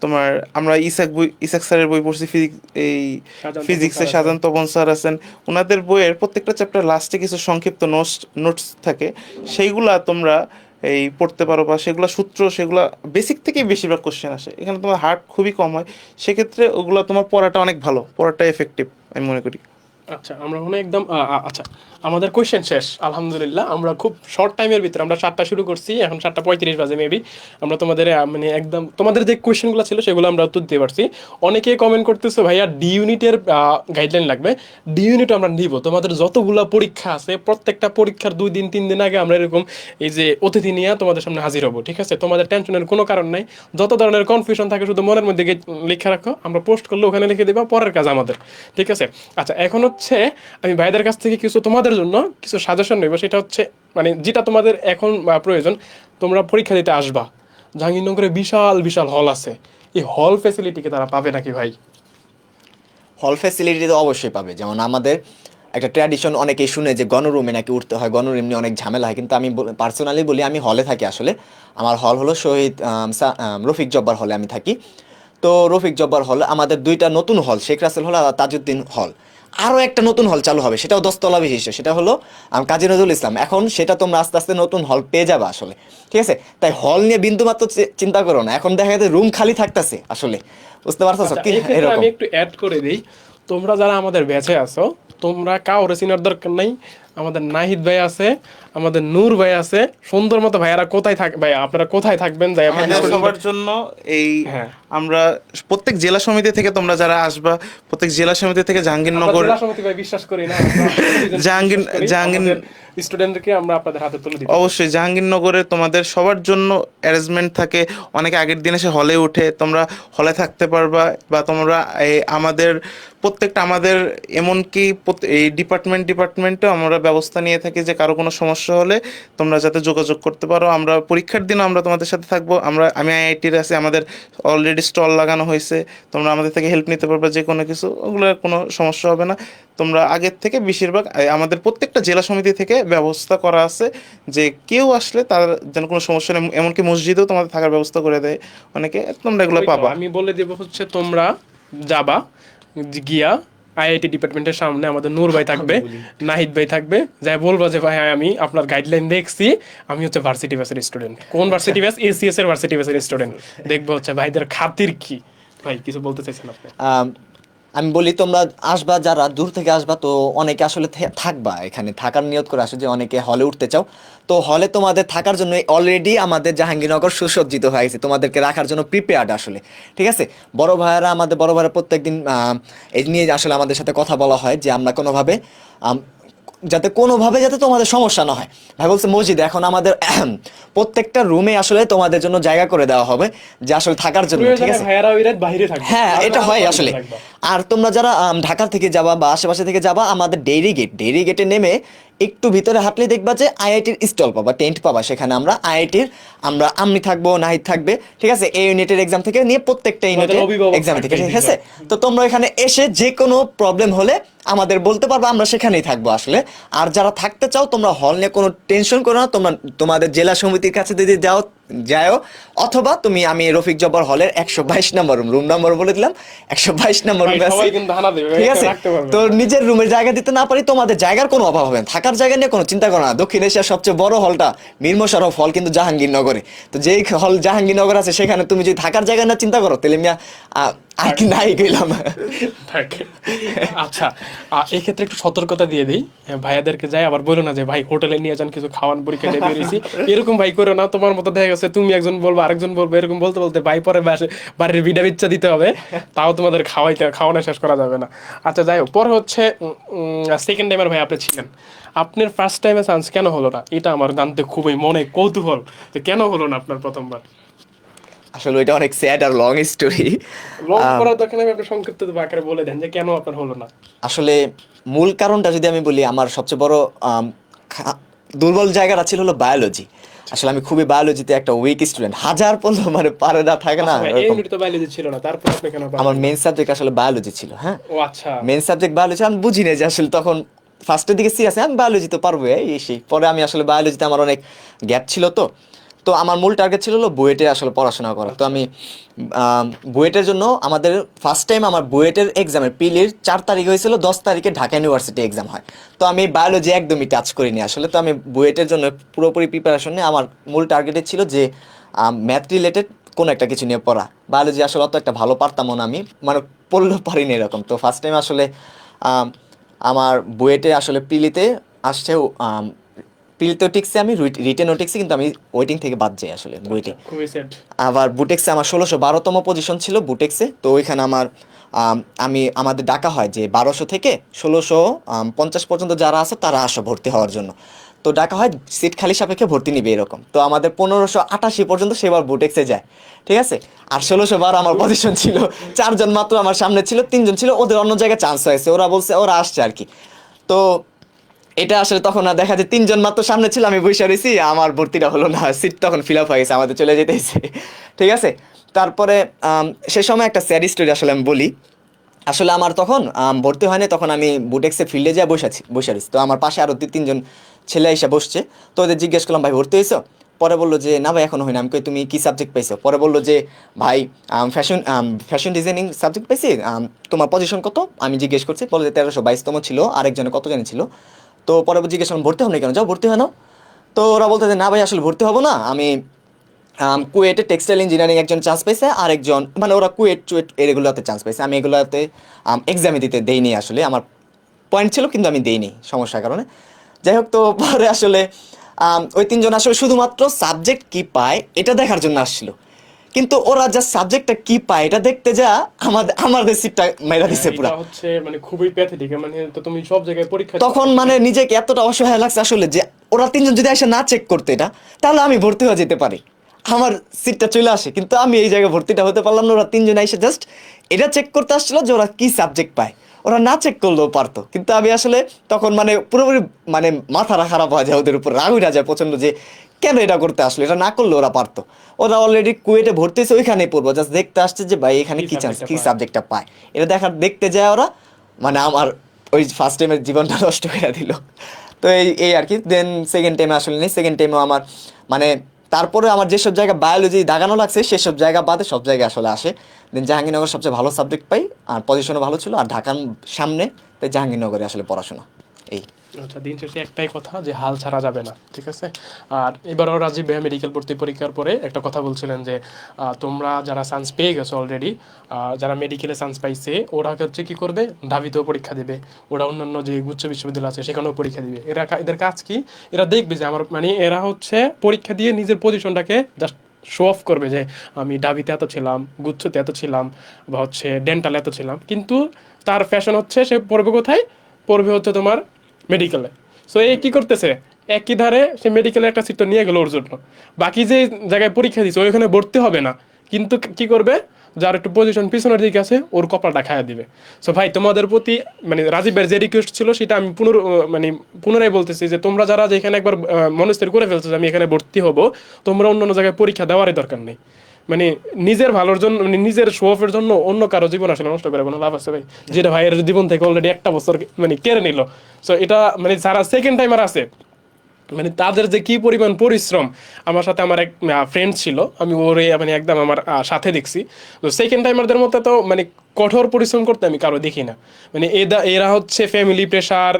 তোমার আমরা ইসাক স্যারের বই পড়ছি ফিজিক্স, এই ফিজিক্সে সাজান তপন স্যার আছেন, ওনাদের বইয়ের প্রত্যেকটা চ্যাপ্টার লাস্টে কিছু সংক্ষিপ্ত নোটস থাকে, সেইগুলা তোমরা এই পড়তে পারো, বা সেগুলা সূত্র, সেগুলা বেসিক থেকেই বেশিরভাগ কোশ্চেন আসে, এখানে তোমার হার্ড খুবই কম হয়, সেক্ষেত্রে ওগুলো তোমার পড়াটা অনেক ভালো, পড়াটা এফেক্টিভ আমি মনে করি। আচ্ছা, আমরা মনে হয় একদম আচ্ছা, আমাদের কোয়েশ্চেন শেষ আলহামদুলিল্লাহ। আমরা খুব শর্ট টাইমের ভিতরে, আমরা 7টা শুরু করছি, এখন 7:35 বাজে মেবি। আমরা তোমাদের মানে একদম তোমাদের যে কোয়েশ্চেনগুলো ছিল সেগুলো আমরা উত্তর দিতে পারছি। অনেকেই কমেন্ট করতেছো ভাইয়া ডি ইউনিটের গাইডলাইন লাগবে। ডি ইউনিট আমরা নিব, তোমাদের যতগুলো পরীক্ষা আছে প্রত্যেকটা পরীক্ষার 2 দিন 3 দিন আগে আমরা এরকম এই যে অতিথি নিয়ে তোমাদের সামনে হাজির হবো, ঠিক আছে? তোমাদের টেনশনের কোনো কারণ নাই। যত ধরনের কনফিউশন থাকে শুধু মনের মধ্যে লিখে রাখো, আমরা পোস্ট করলে ওখানে লিখে দেবো, পরের কাজ আমাদের, ঠিক আছে? আচ্ছা, এখন হচ্ছে আমি ভাইদের কাছ থেকে কিছু তোমাদের জন্য কিছু সাজেশন নেব। সেটা হচ্ছে মানে যেটা তোমাদের এখন প্রয়োজন, তোমরা পরীক্ষা দিতে আসবা, জাহাঙ্গীরনগরে বিশাল বিশাল হল আছে, এই হল ফ্যাসিলিটিকে তারা পাবে নাকি ভাই? হল ফ্যাসিলিটি তো অবশ্যই পাবে। যেমন আমাদের একটা ট্র্যাডিশন, অনেকেই শুনে যে গণরুমে নাকি উঠতে হয়, গণরুম নিয়ে অনেক ঝামেলা হয়, কিন্তু আমি পার্সোনালি বলি আমি হলে থাকি। আসলে আমার হল হলো শহীদ রফিক জব্বার হলে আমি থাকি। তো রফিক জব্বার হল আমাদের 2টা নতুন হল, শেখ রাসেল হল আর তাজউদ্দিন হল। আরও একটা নতুন হল চালু হবে, সেটাও 10 তলা বিশিষ্ট, সেটা হলো কাজী নজরুল ইসলাম। এখন সেটা তোমরা আস্তে আস্তে নতুন হল পেয়ে যাবে আসলে, ঠিক আছে? তাই হল নিয়ে বিন্দুমাত্র চিন্তা করো না, এখন দেখা যাচ্ছে রুম খালি থাকতেছে আসলে, বুঝতে পারছো আচ্ছা, কি? এই ক্ষেত্রে এরকম আমি একটু অ্যাড করে দিই, তোমরা যারা আমাদের ব্যাচে আছো তোমরা কাউরে চিনার দরকার নাই। আমাদের নাহিদ ভাই আছে, আমাদের নূর ভাই আছে, সুন্দর মতো ভাইয়ারা কোথায় থাক ভাই, আপনারা কোথায় থাকবেন যাই আমাদের সবার জন্য এই হ্যাঁ। আমরা প্রত্যেক জেলা সমিতি থেকে তোমরা যারা আসবা, প্রত্যেক জেলা সমিতি থেকে জাহাঙ্গীরনগর বিশ্বাস করি না, জাহাঙ্গীর স্টুডেন্টকে আমরা আপনাদের হাতে তুলে দিই। অবশ্যই জাহাঙ্গীরনগরে তোমাদের সবার জন্য অ্যারেঞ্জমেন্ট থাকে, অনেকে আগের দিন এসে হলে উঠে, তোমরা হলে থাকতে পারবা, বা তোমরা আমাদের প্রত্যেকটা আমাদের এমনকি এই ডিপার্টমেন্টে আমরা ব্যবস্থা নিয়ে থাকি যে কারো কোনো সমস্যা হলে তোমরা যাতে যোগাযোগ করতে পারো। আমরা পরীক্ষার দিনও আমরা তোমাদের সাথে থাকবো। আমি আইআইটির আছি, আমাদের অলরেডি স্টল লাগানো হয়েছে, তোমরা আমাদের থেকে হেল্প নিতে পারবে যে কোনো কিছু, ওগুলোর কোনো সমস্যা হবে না। তোমরা আগের থেকে বেশিরভাগ আমাদের প্রত্যেকটা জেলা সমিতি থেকে ব্যবস্থা করা আছে যে কেউ আসলে তার যেন কোনো সমস্যা নেই, এমনকি মসজিদেও তোমাদের থাকার ব্যবস্থা করে দেয় অনেকে, তোমরা এগুলো পাবা। আমি বলে দেবো হচ্ছে তোমরা যাবা গিয়া আইআইটি ডিপার্টমেন্টের সামনে আমাদের নূর ভাই থাকবে, নাহিদ ভাই থাকবে, যাই বলবো যে ভাই আমি আপনার গাইডলাইন দেখছি, আমি হচ্ছে ভার্সিটি ব্যাচের স্টুডেন্ট। কোন ভার্সিটি ব্যাচ? এসিএস এর ভার্সিটি ব্যাচের স্টুডেন্ট। দেখবো হচ্ছে ভাইদের খাতির কি। ভাই কিছু বলতে চাইছেন আপনি? আমি বলি তোমরা আসবা, যারা দূর থেকে আসবা, তো অনেকে আসলে থাকবা এখানে, থাকার নিয়ত করে আসো, যে অনেকে হলে উঠতে চাও, তো হলে তোমাদের থাকার জন্য অলরেডি আমাদের জাহাঙ্গীরনগর সুসজ্জিত হয়ে গেছে, তোমাদেরকে রাখার জন্য প্রিপেয়ার্ড আসলে, ঠিক আছে? বড় ভাইয়েরা, আমাদের বড় ভাইয়েরা প্রত্যেকদিন এই নিয়ে আসলে আমাদের সাথে কথা বলা হয় যে আমরা কোনোভাবে যাতে তোমাদের সমস্যা না হয়। ভাই বলছে মসজিদ এখন আমাদের প্রত্যেকটা রুমে আসলে তোমাদের জন্য জায়গা করে দেওয়া হবে, যে আসলে থাকার জন্য, ঠিক আছে? ভাইয়ারা ওই রাত বাইরে থাকবে, হ্যাঁ, এটা হয় আসলে। আর তোমরা যারা ঢাকা থেকে যাবা বা আশেপাশে থেকে যাবা, আমাদের ডেইরি গেটে নেমে একটু ভিতরে হাঁটলে দেখবা যে আইআইটির স্টল পাবা, টেন্ট পাবা, সেখানে আমি থাকবো, নাহিদ থাকবে, ঠিক আছে? এই ইউনিটের এক্সাম থেকে নিয়ে প্রত্যেকটা ইউনিটের এক্সাম থেকে, ঠিক আছে? তো তোমরা এখানে এসে যে কোনো প্রবলেম হলে আমাদের বলতে পারবো, আমরা সেখানেই থাকবো আসলে। আর যারা থাকতে চাও তোমরা হল নিয়ে কোনো টেনশন করো না, তোমরা তোমাদের জেলা সমিতির কাছে যদি যাও, অথবা আমি রফিক জব্বার হলের 122 নম্বর রুম নাম্বার বলে দিলাম, 122 নম্বর রুমে আছি, ঠিক আছে? তো নিজের রুমের জায়গা দিতে না পারি, তোমাদের জায়গার কোনো অভাব হবে না, থাকার জায়গা নিয়ে কোনো চিন্তা করো না। দক্ষিণ এশিয়ার সবচেয়ে বড় হলটা মীর মোশাররফ হল কিন্তু জাহাঙ্গীরনগরে, তো যেই হল জাহাঙ্গীরনগর আছে সেখানে তুমি যদি থাকার জায়গা না চিন্তা করো, তাহলে মিয়া আর কি নাই গেলাম। আচ্ছা, এই ক্ষেত্রে একটু সতর্কতা দিয়ে দিই ভাইয়াদেরকে, যাই আবার বলো না যে ভাই হোটেলে নিয়ে যান কিছু খাওয়ান, পরীক্ষা দিয়ে বেরিয়েছি, এরকম ভাই করো না। তোমার মতো দেখা গেছে তুমি একজন বলবো আরেকজন বলবো, এরকম বলতে বলতে ভাই পরে বাড়ির বিডা বিচ্ছা দিতে হবে, তাও তোমাদের খাওয়ানো শেষ করা যাবে না। আচ্ছা যাই হোক, পরে হচ্ছে সেকেন্ড টাইমার ভাই আপনি ছিলেন, আপনার ফার্স্ট টাইমে চান্স কেন হলো না? এটা আমার জানতে খুবই মনে কৌতূহল, যে কেন হলো না আপনার প্রথমবার? আসলে ওইটা অনেক স্যাড আর লং স্টোরি। লং করার দরকার নেই, আপনি সংক্ষিপ্ত আকারে বলে দেন যে কেন আপনার হলো না। আসলে মূল কারণটা যদি আমি বলি, আমার সবচেয়ে বড় দুর্বল জায়গাটা ছিল হলো বায়োলজি। আসলে আমি খুবই বায়োলজিতে একটা উইক স্টুডেন্ট, হাজার পড়লেও মানে পারে না, থাকে না এই এরকম। ইউনিট তো বায়োলজি ছিল না, তারপর আপনি কেন? আমার মেইন সাবজেক্ট আসলে বায়োলজি ছিল, হ্যাঁ, ও আচ্ছা, মেইন সাবজেক্ট বায়োলজি। আমি বুঝি না যে আসলে তখন ফার্স্টের দিকে সিরিয়াস আমি বায়োলজি তো পারবো এই সেই। পরে আমি আসলে বায়োলজিতে আমার অনেক গ্যাপ ছিল, তো তো আমার মূল টার্গেট ছিল হলো বুয়েটে আসলে পড়াশোনা করা। তো আমি বুয়েটের জন্য আমাদের ফার্স্ট টাইম আমার বুয়েটের এক্সামের পিলির 4 তারিখ হয়েছিল, 10 তারিখে ঢাকা ইউনিভার্সিটি এক্সাম হয়। তো আমি বায়োলজি একদমই টাচ করিনি আসলে। তো আমি বুয়েটের জন্য পুরোপুরি প্রিপারেশন নিয়ে আমার মূল টার্গেটে ছিল যে ম্যাথ রিলেটেড কোনো একটা কিছু নিয়ে পড়া। বায়োলজি আসলে অত একটা ভালো পারতামও না আমি, মানে পড়লেও পারিনি এরকম। তো ফার্স্ট টাইম আসলে আমার বুয়েটে আসলে প্রিলিতে আসছে, প্রিলিতেও টিকছে আমি, রিটেনও টিকছি, কিন্তু আমি ওয়েটিং থেকে বাদ যাই আসলে বুয়েটে। খুবই সেট। আবার বুটেক্সে আমার 1612তম পজিশন ছিল বুটেক্সে। তো ওইখানে আমার আমাদের ডাকা হয় যে 1200 থেকে 1650 পর্যন্ত যারা আছে তারা আসো ভর্তি হওয়ার জন্য। তো ডাকা হয় সিট খালি সাপেক্ষে ভর্তি নিবে এরকম। তো আমাদের 1588 পর্যন্ত সেবার বুটেক্সে যায়, ঠিক আছে। আর 1612 আমার পজিশন ছিল, 4 জন মাত্র আমার সামনে ছিল, 3 জন ছিল, ওদের অন্য জায়গায় চান্স হয়েছে, ওরা বলছে ওরা আসছে আর কি। তো এটা আসলে তখন না দেখা যায় 3 জন মাত্র সামনে ছিল, আমি বসে রয়েছি, আমার ভর্তিটা হলো না, সিট তখন ফিল আপ হয়ে গেছে, আমাদের চলে যেতেছে, ঠিক আছে। তারপরে সে সময় একটা স্যাড স্টোরি আসলে আমি বলি। আসলে আমার তখন ভর্তি হয়নি, তখন আমি বুটেক্সে ফিল্ডে যেয়ে বসে রয়েছি। তো আমার পাশে আরও 2-3 জন ছেলে এসে বসছে। তো ওদের জিজ্ঞেস করলাম ভাই ভর্তি হয়েছো? পরে বললো যে না ভাই এখনো হয়নি। আমি কই তুমি কি সাবজেক্ট পাইছো? পরে বললো যে ভাই ফ্যাশন ডিজাইনিং সাবজেক্ট পাইছি, তোমার পজিশন কত? আমি জিজ্ঞেস করছি, বলে যে 1322তম ছিল, আরেকজনে কত জানি ছিল। তো পরে জিজ্ঞেস করলাম ভর্তি হবো না কেন, যাও ভর্তি হয় নাও। তো ওরা বলতে যে না ভাই আসলে ভর্তি হবো না, আমি কুয়েটে টেক্সটাইল ইঞ্জিনিয়ারিং একজন চান্স পাইছে, আরেকজন মানে ওরা চুয়েট এগুলোতে চান্স পাইছে, আমি এগুলোতে এক্সামে দেইনি আসলে, আমার পয়েন্ট ছিল কিন্তু আমি দেইনি সমস্যার কারণে। যাই হোক, তো পরে আসলে ওই 3 জন আসলে শুধুমাত্র সাবজেক্ট কি পায় এটা দেখার জন্য আসছিল, কিন্তু ওরা যা সাবজেক্টটা কি পায় এটা দেখতে যা আমাদের সিটটা মেরা দিছে পুরা। এটা হচ্ছে মানে খুবই প্যাথেটিক, মানে তো তুমি সব জায়গায় পরীক্ষা তখন মানে নিজেকে এতটা অসহায় লাগছে আসলে যে ওরা 3 জন যদি এসে না চেক করতে এটা, তাহলে আমি ভর্তি হয়ে যেতে পারি, আমার সিটটা চলে আসে, কিন্তু আমি এই জায়গায় ভর্তিটা হতে পারলাম না। ওরা 3 জন এসে জাস্ট এটা চেক করতে আসছিল যে ওরা কি সাবজেক্ট পায়, ওরা না চেক করলেও পারতো। কিন্তু আমি আসলে তখন মানে পুরোপুরি মানে মাথাটা খারাপ হয়ে যায়, ওদের উপর রাগ উঠে যায় প্রচন্ড যে কেন এটা করতে আসলো, এটা না করলে ওরা পারতো। ওরা অলরেডি কুয়েটে ভর্তি হয়েছে, ওইখানেই পড়বো, জাস্ট দেখতে আসছে যে ভাই এখানে কি চান্স, কি সাবজেক্টটা পায়, এটা দেখতে যায় ওরা। মানে আমার ওই ফার্স্ট টাইমের জীবনটা নষ্ট করে দিল। তো এই আর কি। দেন সেকেন্ড টাইমে আসলে নেই, সেকেন্ড টাইমেও আমার মানে তারপরে আমার যেসব জায়গায় বায়োলজি দাগানো লাগছে সেসব জায়গা বাদে সব জায়গায় আসলে আসে। দেন জাহাঙ্গীরনগর সবচেয়ে ভালো সাবজেক্ট পাই, আর পজিশনও ভালো ছিল, আর ঢাকার সামনে, তাই জাহাঙ্গীরনগরে আসলে পড়াশোনা এই। আচ্ছা, দিন শেষে একটাই কথা যে হাল ছাড়া যাবে না, ঠিক আছে। আর এবারও রাজীব ভাইয়া মেডিকেল ভর্তি পরীক্ষার পরে একটা কথা বলছিলেন যে তোমরা যারা চান্স পেয়ে গেছো অলরেডি, যারা মেডিকেলে চান্স পাইছে ওরা হচ্ছে কি করবে, ঢাবিতেও পরীক্ষা দেবে, ওরা অন্যান্য যে উচ্চ বিশ্ববিদ্যালয় আছে সেখানেও পরীক্ষা দিবে। এদের কাজ কি, এরা দেখবে যে আমার মানে এরা হচ্ছে পরীক্ষা দিয়ে নিজের পজিশনটাকে জাস্ট শো অফ করবে যে আমি ডাবিতে এত ছিলাম, গুচ্ছতে এত ছিলাম, বা হচ্ছে ডেন্টালে এত ছিলাম। কিন্তু তার ফ্যাশন হচ্ছে সে পড়বে কোথায়, পড়বে হচ্ছে তোমার মেডিকেলে। সো এই কি করতেছে, একই ধারে সে মেডিকেলে একটা সিট তো নিয়ে গেল ওর জন্য, বাকি যে জায়গায় পরীক্ষা দিচ্ছে ওইখানে ভর্তি হবে না, কিন্তু কি করবে, যার একটু পজিশন পিছনের দিকে আছে ওর কপালটা খাইয়া দিবে। সো ভাই তোমাদের প্রতি মানে রাজীবের যে রিকোয়েস্ট ছিল সেটা আমি পুনরায় বলতেছি যে তোমরা যারা যেখানে একবার মনস্থির করে ফেলছো যে আমি এখানে ভর্তি হব, তোমরা অন্য জায়গায় পরীক্ষা দেওয়ারই দরকার নেই। মানে নিজের ভালোর জন্য, মানে নিজের শো অফের জন্য অন্য কারো জীবন আসলে নষ্ট করে কোনো লাভ আছে ভাই? যেটা ভাইয়ের জীবন থেকে অলরেডি একটা বছর মানে কেড়ে নিল। সো এটা মানে যারা সেকেন্ড টাইমার আছে মানে তাদের যে কি পরিমাণ পরিশ্রম। আমার সাথে আমার এক ফ্রেন্ড ছিল, আমি ওরে মানে একদম আমার সাথে দেখছি। তো সেকেন্ড টাইমারদের মধ্যে তো মানে কঠোর পরিশ্রম করতে আমি কারো দেখি না। মানে এরা হচ্ছে ফ্যামিলি প্রেশার,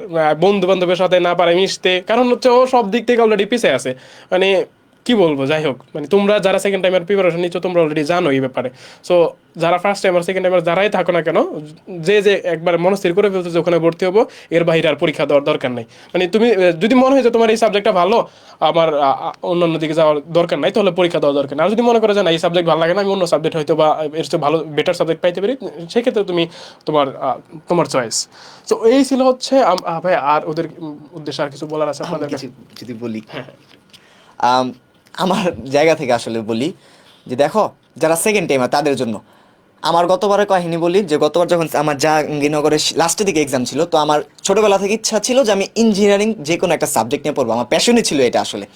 বন্ধু বান্ধবের সাথে না পারে মিশতে, কারণ হচ্ছে ও সব দিক থেকে অলরেডি পিছিয়ে আছে। মানে কি বলবো, যাই হোক, মানে তোমরা যারা সেকেন্ড টাইমের প্রিপারেশন নিচ্ছ তোমরা অলরেডি জানো এই ব্যাপারে। সো যারা ফার্স্ট টাইমার সেকেন্ড টাইমার যারাই থাকো না কেন, যে একবার মনস্থির করে ফেলছো যে ওখানে ভর্তি হবো, এর বাইরে আর পরীক্ষা দেওয়ার দরকার নাই। মানে তুমি যদি মনে হয় যে তোমার এই সাবজেক্টটা ভালো, আমার অন্যান্য দিকে যাওয়ার দরকার নাই, তাহলে পরীক্ষা দেওয়ার দরকার নাই। আর যদি মনে করো যে না এই সাবজেক্ট ভালো লাগে না, আমি অন্য সাবজেক্ট হয়তো বা এর চেয়ে ভালো বেটার সাবজেক্ট পাইতে পারি, সেক্ষেত্রে তুমি তোমার চয়েস। তো এই ছিল হচ্ছে ভাই। আর ওদের উদ্দেশ্যে আর কিছু বলার আছে আপনাদের কাছে? যদি বলি আমার জায়গা থেকে আসলে বলি যে দেখো যারা সেকেন্ড টাইমার তাদের জন্য আমার গতবারের কাহিনী বলি, যে গতবার যখন আমার জাহাঙ্গীরনগরের লাস্টের দিকে এক্সাম ছিল, তো আমার ছোটবেলা থেকে ইচ্ছা ছিল যে আমি ইঞ্জিনিয়ারিং যে কোনো একটা সাবজেক্ট নিয়ে পড়বো, আমার প্যাশনই ছিল এটা আসলে,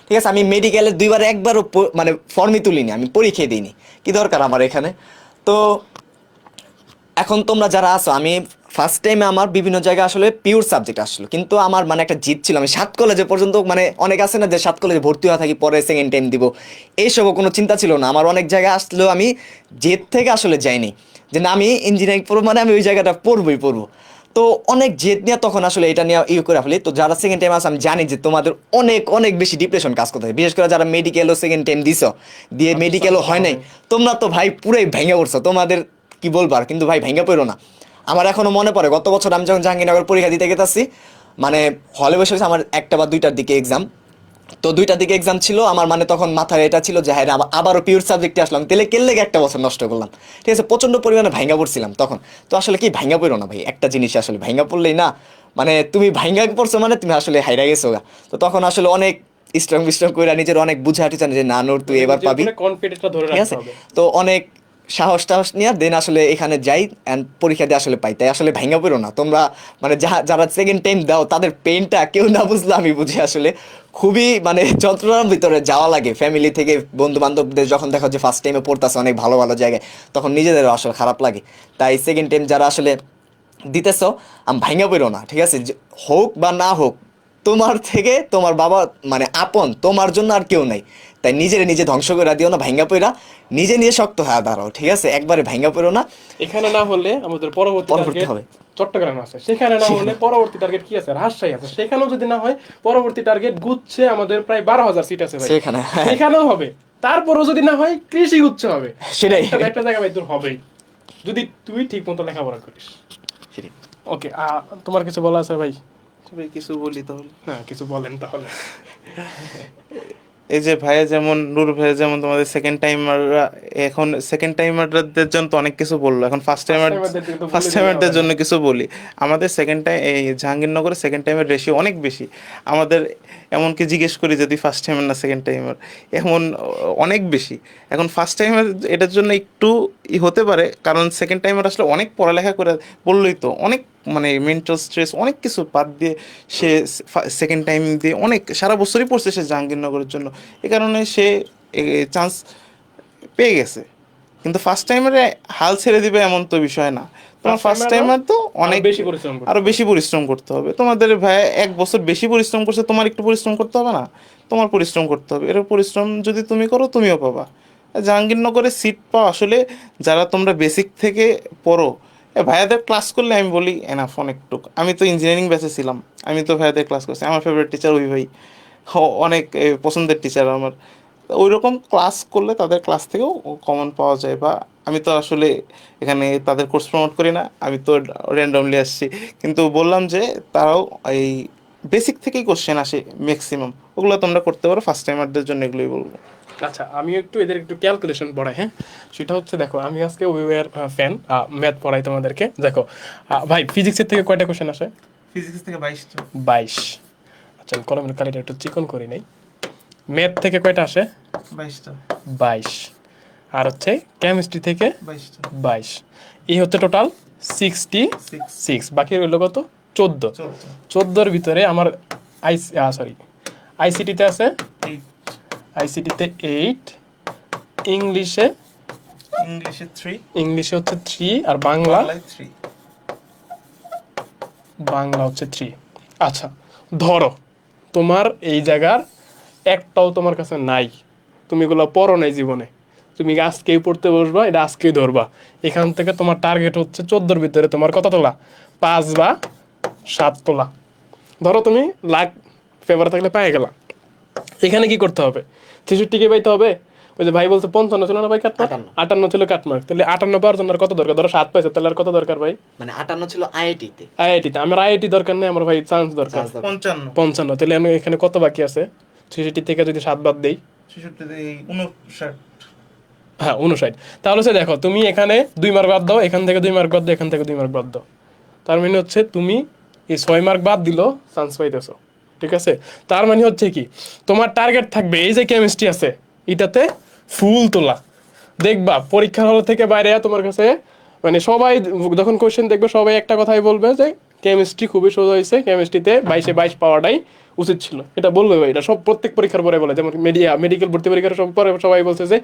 ঠিক আছে। আমি মেডিকেলের 2বার একবারও মানে ফর্মই তুলিনি, আমি পরীক্ষাই দিইনি, কি দরকার আমার এখানে। তো এখন তোমরা যারা আছো, আমি ফার্স্ট টাইমে আমার বিভিন্ন জায়গায় আসলে পিওর সাবজেক্ট আসলো, কিন্তু আমার মানে একটা জিদ ছিল, আমি 7 কলেজে পর্যন্ত, মানে অনেক আছে না যে 7 কলেজে ভর্তি হওয়া থাকি পরে সেকেন্ড টাইম দিব, এইসবও কোনো চিন্তা ছিল না আমার। অনেক জায়গায় আসলেও আমি জেদ থেকে আসলে যাইনি যে না আমি ইঞ্জিনিয়ারিং পড়বো, মানে আমি ওই জায়গাটা পড়বো। তো অনেক জেদ নিয়ে তখন আসলে এটা নিয়ে করে ফেলি। তো যারা সেকেন্ড টাইম আছে আমি জানি যে তোমাদের অনেক অনেক বেশি ডিপ্রেশন কাজ করতে হয়, বিশেষ করে যারা মেডিকেলও সেকেন্ড টাইম দিছো, দিয়ে মেডিকেলও হয় নাই, তোমরা তো ভাই পুরাই ভেঙে পড়ছো, তোমাদের কি বলবার, কিন্তু ভাই ভেঙে পড়ো না। আমার এখনো মনে পড়ে গত বছর আমি যখন জাহাঙ্গীরনগর পরীক্ষা দিতে গেছি, মানে হলে বসে বসে আমার 1টা বা 2টার দিকে এক্সাম, তো 2টার দিকে এক্সাম ছিল আমার, মানে তখন মাথায় এটা ছিল যে হ্যাঁ আবারও পিওর সাবজেক্টে আসলাম, তাহলে কেলে 1টা বছর নষ্ট করলাম, ঠিক আছে। প্রচন্ড পরিমাণে ভাঙ্গা পড়ছিলাম তখন। তো আসলে কি ভাঙ্গা পড়ো না ভাই, একটা জিনিস আসলে ভাঙ্গা পড়লেই না, মানে তুমি ভাঙ্গা পড়ছো মানে তুমি আসলে হাইরা গেছো গা। তো তখন আসলে অনেক স্ট্রং করে নিজের অনেক বুঝাটি চান যে না নোর তুই এবার পাবি, কনফিডেন্সটা ধরে ঠিক রাখতে আছে। হবে। তো অনেক সাহস টাহস নিয়ে দেন আসলে এখানে যাই অ্যান্ড পরীক্ষা দিয়ে আসলে পাই। তাই আসলে ভাঙা পড়ো না তোমরা, মানে যারা সেকেন্ড টাইম দাও তাদের পেইনটা কেউ না বুঝলে আমি বুঝি, আসলে খুবই মানে যন্ত্রণার ভিতরে যাওয়া লাগে। ফ্যামিলি থেকে বন্ধু বান্ধবদের যখন দেখো যে ফার্স্ট টাইমে পড়তেছে অনেক ভালো ভালো জায়গায়, তখন নিজেদেরও আসলে খারাপ লাগে। তাই সেকেন্ড টাইম যারা আসলে দিতেছ আমি ভাঙা পড়ো না, ঠিক আছে। হোক বা না হোক, তোমার থেকে তোমার বাবা মানে আপন, তোমার জন্য আর কেউ নাই। তাই নিজে ধ্বংস করে দিও না, ভাঙ্গা পড়া নিজে নিয়ে শক্ত হয়ে দাঁড়াও, ঠিক আছে। একবারে ভাঙ্গা পড়ো না। এখানে না হলে আমাদের পরবর্তী পরবর্তী টার্গেট হবে চট্টগ্রাম আছে, সেখানে না হলে পরবর্তী টার্গেট কি আছে, রাজশাহী আছে, সেখানেও যদি না হয় পরবর্তী টার্গেট গুচ্ছে আমাদের প্রায় 12,000 সিট আছে ভাই, সেখানে, হ্যাঁ। সেখানেও হবে। তারপরও যদি না হয় কৃষি গুচ্ছে হবে, সেটাই। একটা জায়গা ভাই তোর হবেই, যদি তুই ঠিক মতো লেখাপড়া করিস। সেটাই। ওকে, তোমার কিছু বলা আছে ভাই? ভাই কিছু বলি তাহলে। হ্যাঁ, কিছু বলেন তাহলে। এই যে ভাইয়া যেমন নূর ভাইয়া যেমন তোমাদের সেকেন্ড টাইমাররা, এখন সেকেন্ড টাইমারদের জন্য তো অনেক কিছু বললো, এখন ফার্স্ট টাইমারদের জন্য কিছু বলি। আমাদের সেকেন্ড টাইম এই জাহাঙ্গীরনগরে সেকেন্ড টাইমের রেশিও অনেক বেশি আমাদের, এমনকি জিজ্ঞেস করি যদি ফার্স্ট টাইমার না সেকেন্ড টাইমার, এমন অনেক বেশি। এখন ফার্স্ট টাইমার এটার জন্য একটু হতে পারে, কারণ সেকেন্ড টাইমার আসলে অনেক পড়ালেখা করে, বললোই তো অনেক মানে মেন্টাল স্ট্রেস অনেক কিছু বাদ দিয়ে সে সেকেন্ড টাইম দিয়ে অনেক সারা বছরই পড়ছে সে জাহাঙ্গীরনগরের জন্য, এ কারণে সে চান্স পেয়ে গেছে। কিন্তু ফার্স্ট টাইমারে হাল ছেড়ে দিবে এমন তো বিষয় না, তোমার ফার্স্ট টাইমার তো অনেক আরো বেশি পরিশ্রম করতে হবে। তোমাদের ভাই 1 বছর বেশি পরিশ্রম করছে, তোমার একটু পরিশ্রম করতে হবে না? তোমার পরিশ্রম করতে হবে, এর পরিশ্রম যদি তুমি করো তুমিও পাবা। জাহাঙ্গীরনগরে সিট পাওয়া আসলে যারা তোমরা বেসিক থেকে পড়ো, ভাইয়াদের ক্লাস করলে আমি বলি এনাফ অনেকটুক। আমি তো ইঞ্জিনিয়ারিং ব্যাচে ছিলাম, আমি তো ভাইয়াদের ক্লাস করছি, আমার ফেভারিট টিচার ওই ভাই, অনেক পছন্দের টিচার আমার। ওই রকম ক্লাস করলে তাদের ক্লাস থেকেও কমন পাওয়া যায়। বা আমি তো আসলে এখানে তাদের কোর্স প্রমোট করি না, আমি তো র্যান্ডমলি আসছি, কিন্তু বললাম যে তারাও এই বেসিক থেকেই কোশ্চেন আসে ম্যাক্সিমাম, ওগুলো তোমরা করতে পারো। ফার্স্ট টাইমারদের জন্য এগুলোই বলবো। আচ্ছা, আমি একটু এদের একটু ক্যালকুলেশন পড়াই। হ্যাঁ, সেটা হচ্ছে দেখো, আমি আজকে ওয়ের ফ্যান, ম্যাথ পড়াই তোমাদেরকে। দেখো ভাই, ফিজিক্সের থেকে কয়টা কোশ্চেন আসে? ফিজিক্স থেকে 22টা। 22। আচ্ছা, আমি কলমের কালিটা একটু চিকন করি নাই। ম্যাথ থেকে কয়টা আসে? 22টা। 22। আর হচ্ছে কেমিস্ট্রি থেকে 22টা। 22। এই হচ্ছে টোটাল 66। বাকি রইল কত? 14। 14-র ভিতরে আমার আইসিটিতে আছে, আইসিটিতে 8, ইংলিশে 3, ইংলিশে হচ্ছে 3, আর বাংলা হচ্ছে 3। আচ্ছা, ধরো তোমার এই জায়গার একটাও তোমার কাছে নাই, তুমি এগুলো পড়ো নাই জীবনে, তুমি আজকেই পড়তে বসবা, এটা আজকেই ধরবা। এখান থেকে তোমার টার্গেট হচ্ছে 14-র ভিতরে তোমার কত তোলা? 5 বা 7 তোলা। ধরো তুমি লাখ ফেভার থাকলে পেয়ে গেলা। এখানে কি করতে হবে? 66কে পাইতে হবে। ওই যে ভাই বলছে 55 ছিল না ভাই কাটমার্ক, 58 ছিল কাটমার্ক, তাহলে 58 পাওয়ার জন্য আর কত দরকার? ধরো 7 পাইছে, তাহলে আর কত দরকার ভাই? মানে 58 ছিল আইআইটিতে। আইআইটিতে আমার আইআইটি দরকার নেই, আমার ভাই চান্স দরকার 55। তাহলে আমি এখানে কত বাকি আছে? 66 থেকে যদি 7 বাদ দেই, 59। হ্যাঁ 59। তাহলে সে দেখো, তুমি এখানে 2 মার্ক বাদ দাও, এখান থেকে 2 মার্ক বাদ দাও, এখান থেকে 2 মার্ক বাদ দাও, তার মানে হচ্ছে তুমি এই 6 মার্ক বাদ দিলেও চান্স পাইতেছো, ঠিক আছে। তার মানে হচ্ছে কি, তোমার টার্গেট থাকবে এই যে কেমিস্ট্রি আছে এটাতে ফুল তোলা। দেখবা পরীক্ষার হল থেকে বাইরে তোমার কাছে মানে সবাই যখন কোশ্চেন দেখবে সবাই একটা কথাই বলবে যে কেমিস্ট্রি খুবই সোজা হয়েছে, কেমিস্ট্রিতে 22-এ 22 পাওয়াটাই উচিত ছিল, এটা বলবে ভাই। এটা সব প্রত্যেক পরীক্ষার পরে বলে, যেমন মেডিকেল ভর্তি পরীক্ষার সব পরে সবাই বলছে যে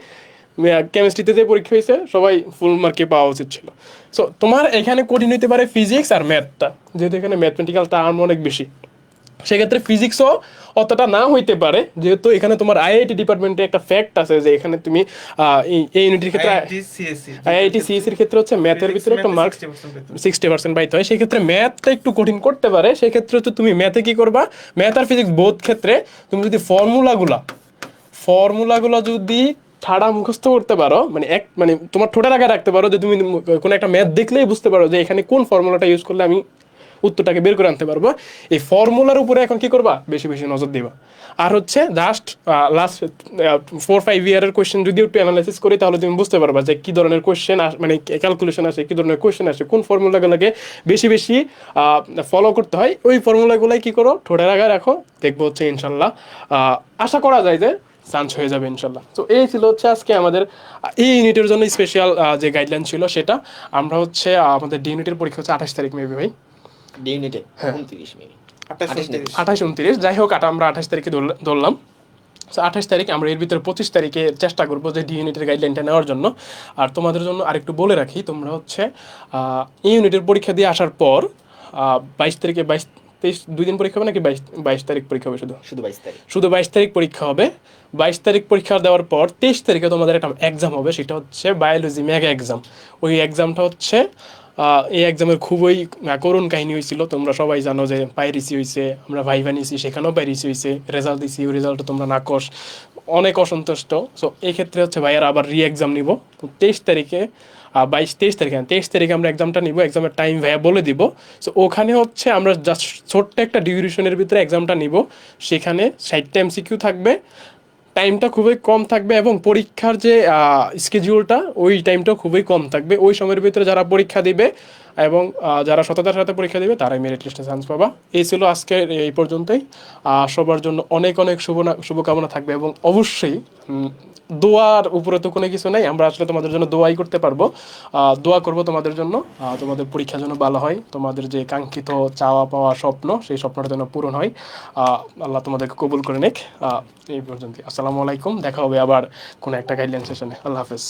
কেমিস্ট্রিতে যে পরীক্ষা হয়েছে সবাই ফুল মার্কে পাওয়া উচিত ছিল। সো তোমার এখানে কঠিন হইতে পারে ফিজিক্স আর ম্যাথটা, যেহেতু এখানে ম্যাথমেটিক্যাল টার্ম অনেক বেশি, সেক্ষেত্রে ফিজিক্সও অতটা না হইতে পারে, যেহেতু এখানে তোমার আইআইটি ডিপার্টমেন্টে একটা ফ্যাক্ট আছে যে এখানে তুমি এই ইউনিটের ক্ষেত্রে আইআইটি সিএসির ক্ষেত্রে হচ্ছে ম্যাথের ভিতরে একটা মার্ক 60% পাইতে হয়, সেই ক্ষেত্রে ম্যাথটা একটু কঠিন করতে পারে। সেই ক্ষেত্রে হচ্ছে তুমি ম্যাথে কি করবা, ম্যাথ আর ফিজিক্স বোধ ক্ষেত্রে তুমি যদি ফর্মুলাগুলো যদি ঠাড়া মুখস্থ করতে পারো, মানে তোমার ঠোঁটের আগে রাখতে পারো, যে তুমি কোনো একটা ম্যাথ দেখলেই বুঝতে পারো যে এখানে কোন ফর্মুলাটা ইউজ করলে আমি উত্তরটাকে বের করে আনতে পারবো, এই ফর্মুলার উপরে এখন কি করবা, বেশি বেশি নজর দিবা। আর হচ্ছে জাস্ট লাস্ট 4-5 ইয়ারের কোয়েশ্চেন যদি একটু অ্যানালাইসিস করি, তাহলে তুমি বুঝতে পারবা যে কি ধরনের কোয়েশ্চেন মানে ক্যালকুলেশন আসে, কি ধরনের কোয়েশ্চেন আসে, কোন ফর্মুলাগুলোকে বেশি বেশি ফলো করতে হয়। ওই ফর্মুলাগুলাই কি করো, ঠোঁটের আগে রাখো, দেখবো হচ্ছে ইনশাল্লাহ আশা করা যায় যে চান্স হয়ে যাবে ইনশাল্লাহ। তো এই ছিল হচ্ছে আজকে আমাদের এই ইউনিটের জন্য স্পেশাল যে গাইডলাইন ছিল সেটা। আমরা হচ্ছে আমাদের ডি ইউনিটের পরীক্ষা হচ্ছে 28 তারিখ মেবি ভাই, ডি ইউনিটে 29 মিনিট 28-29, যাই হোক আমরা 28 তারিখে ধরলাম। সো 28 তারিখ আমরা এর ভিতরে 25 তারিখে চেষ্টা করবো যে ডি ইউনিটের গাইডলাইনটা নেওয়ার জন্য। আর তোমাদের জন্য আরেকটু বলে রাখি, তোমরা হচ্ছে এই ইউনিটের পরীক্ষা দিয়ে আসার পর 22 তারিখে 22-23 2 দিন পরীক্ষা হবে নাকি 22 তারিখ পরীক্ষা হবে? শুধু 22 তারিখ পরীক্ষা হবে। 22 তারিখ পরীক্ষা দেওয়ার পর 23 তারিখে তোমাদের একটা এক্সাম হবে, সেটা হচ্ছে বায়োলজি মেগা এক্সাম। ওই এক্সামটা হচ্ছে এই এক্সামের খুবই করুণ কাহিনী হয়েছিল, তোমরা সবাই জানো যে পাইরেসি হয়েছে, আমরা ভাইভা নিয়েছি সেখানেও পাইরেসি হয়েছে, রেজাল্ট দিছি, ওই রেজাল্টে তোমরা নাকশ, অনেক অসন্তুষ্ট। সো এই ক্ষেত্রে হচ্ছে ভাইয়ারা আবার রি এক্সাম নিব। তো 23 তারিখে 23 তারিখে আমরা এক্সামটা নিব, এক্সামের টাইম ভাইয়া বলে দিব। সো ওখানে হচ্ছে আমরা জাস্ট ছোট্ট একটা ডিউরেশনের ভিতরে এক্সামটা নিব, সেখানে 60টা এমসিকিউ থাকবে, টাইমটা খুবই কম থাকবে এবং পরীক্ষার যে স্কেডিউলটা ওই টাইমটাও খুবই কম থাকবে। ওই সময়ের ভিতরে যারা পরীক্ষা দিবে এবং যারা সততার সাথে পরীক্ষা দিবে তারাই মেরিট লিস্টে চান্স পাবা। এই ছিল আজকে এই পর্যন্তই। সবার জন্য অনেক অনেক শুভকামনা থাকবে এবং অবশ্যই দোয়ার উপরে তো কোনো কিছু নাই, আমরা আসলে তোমাদের জন্য দোয়াই করতে পারবো। দোয়া করব তোমাদের জন্য, তোমাদের পরীক্ষার জন্য ভালো হয়, তোমাদের যে কাঙ্ক্ষিত চাওয়া পাওয়া স্বপ্ন সেই স্বপ্নটা যেন পূরণ হয়। আল্লাহ তোমাদেরকে কবুল করে নিক। এই পর্যন্ত, আসসালামু আলাইকুম, দেখা হবে আবার কোনো একটা গাইডলাইন সেশনে। আল্লাহ হাফেজ।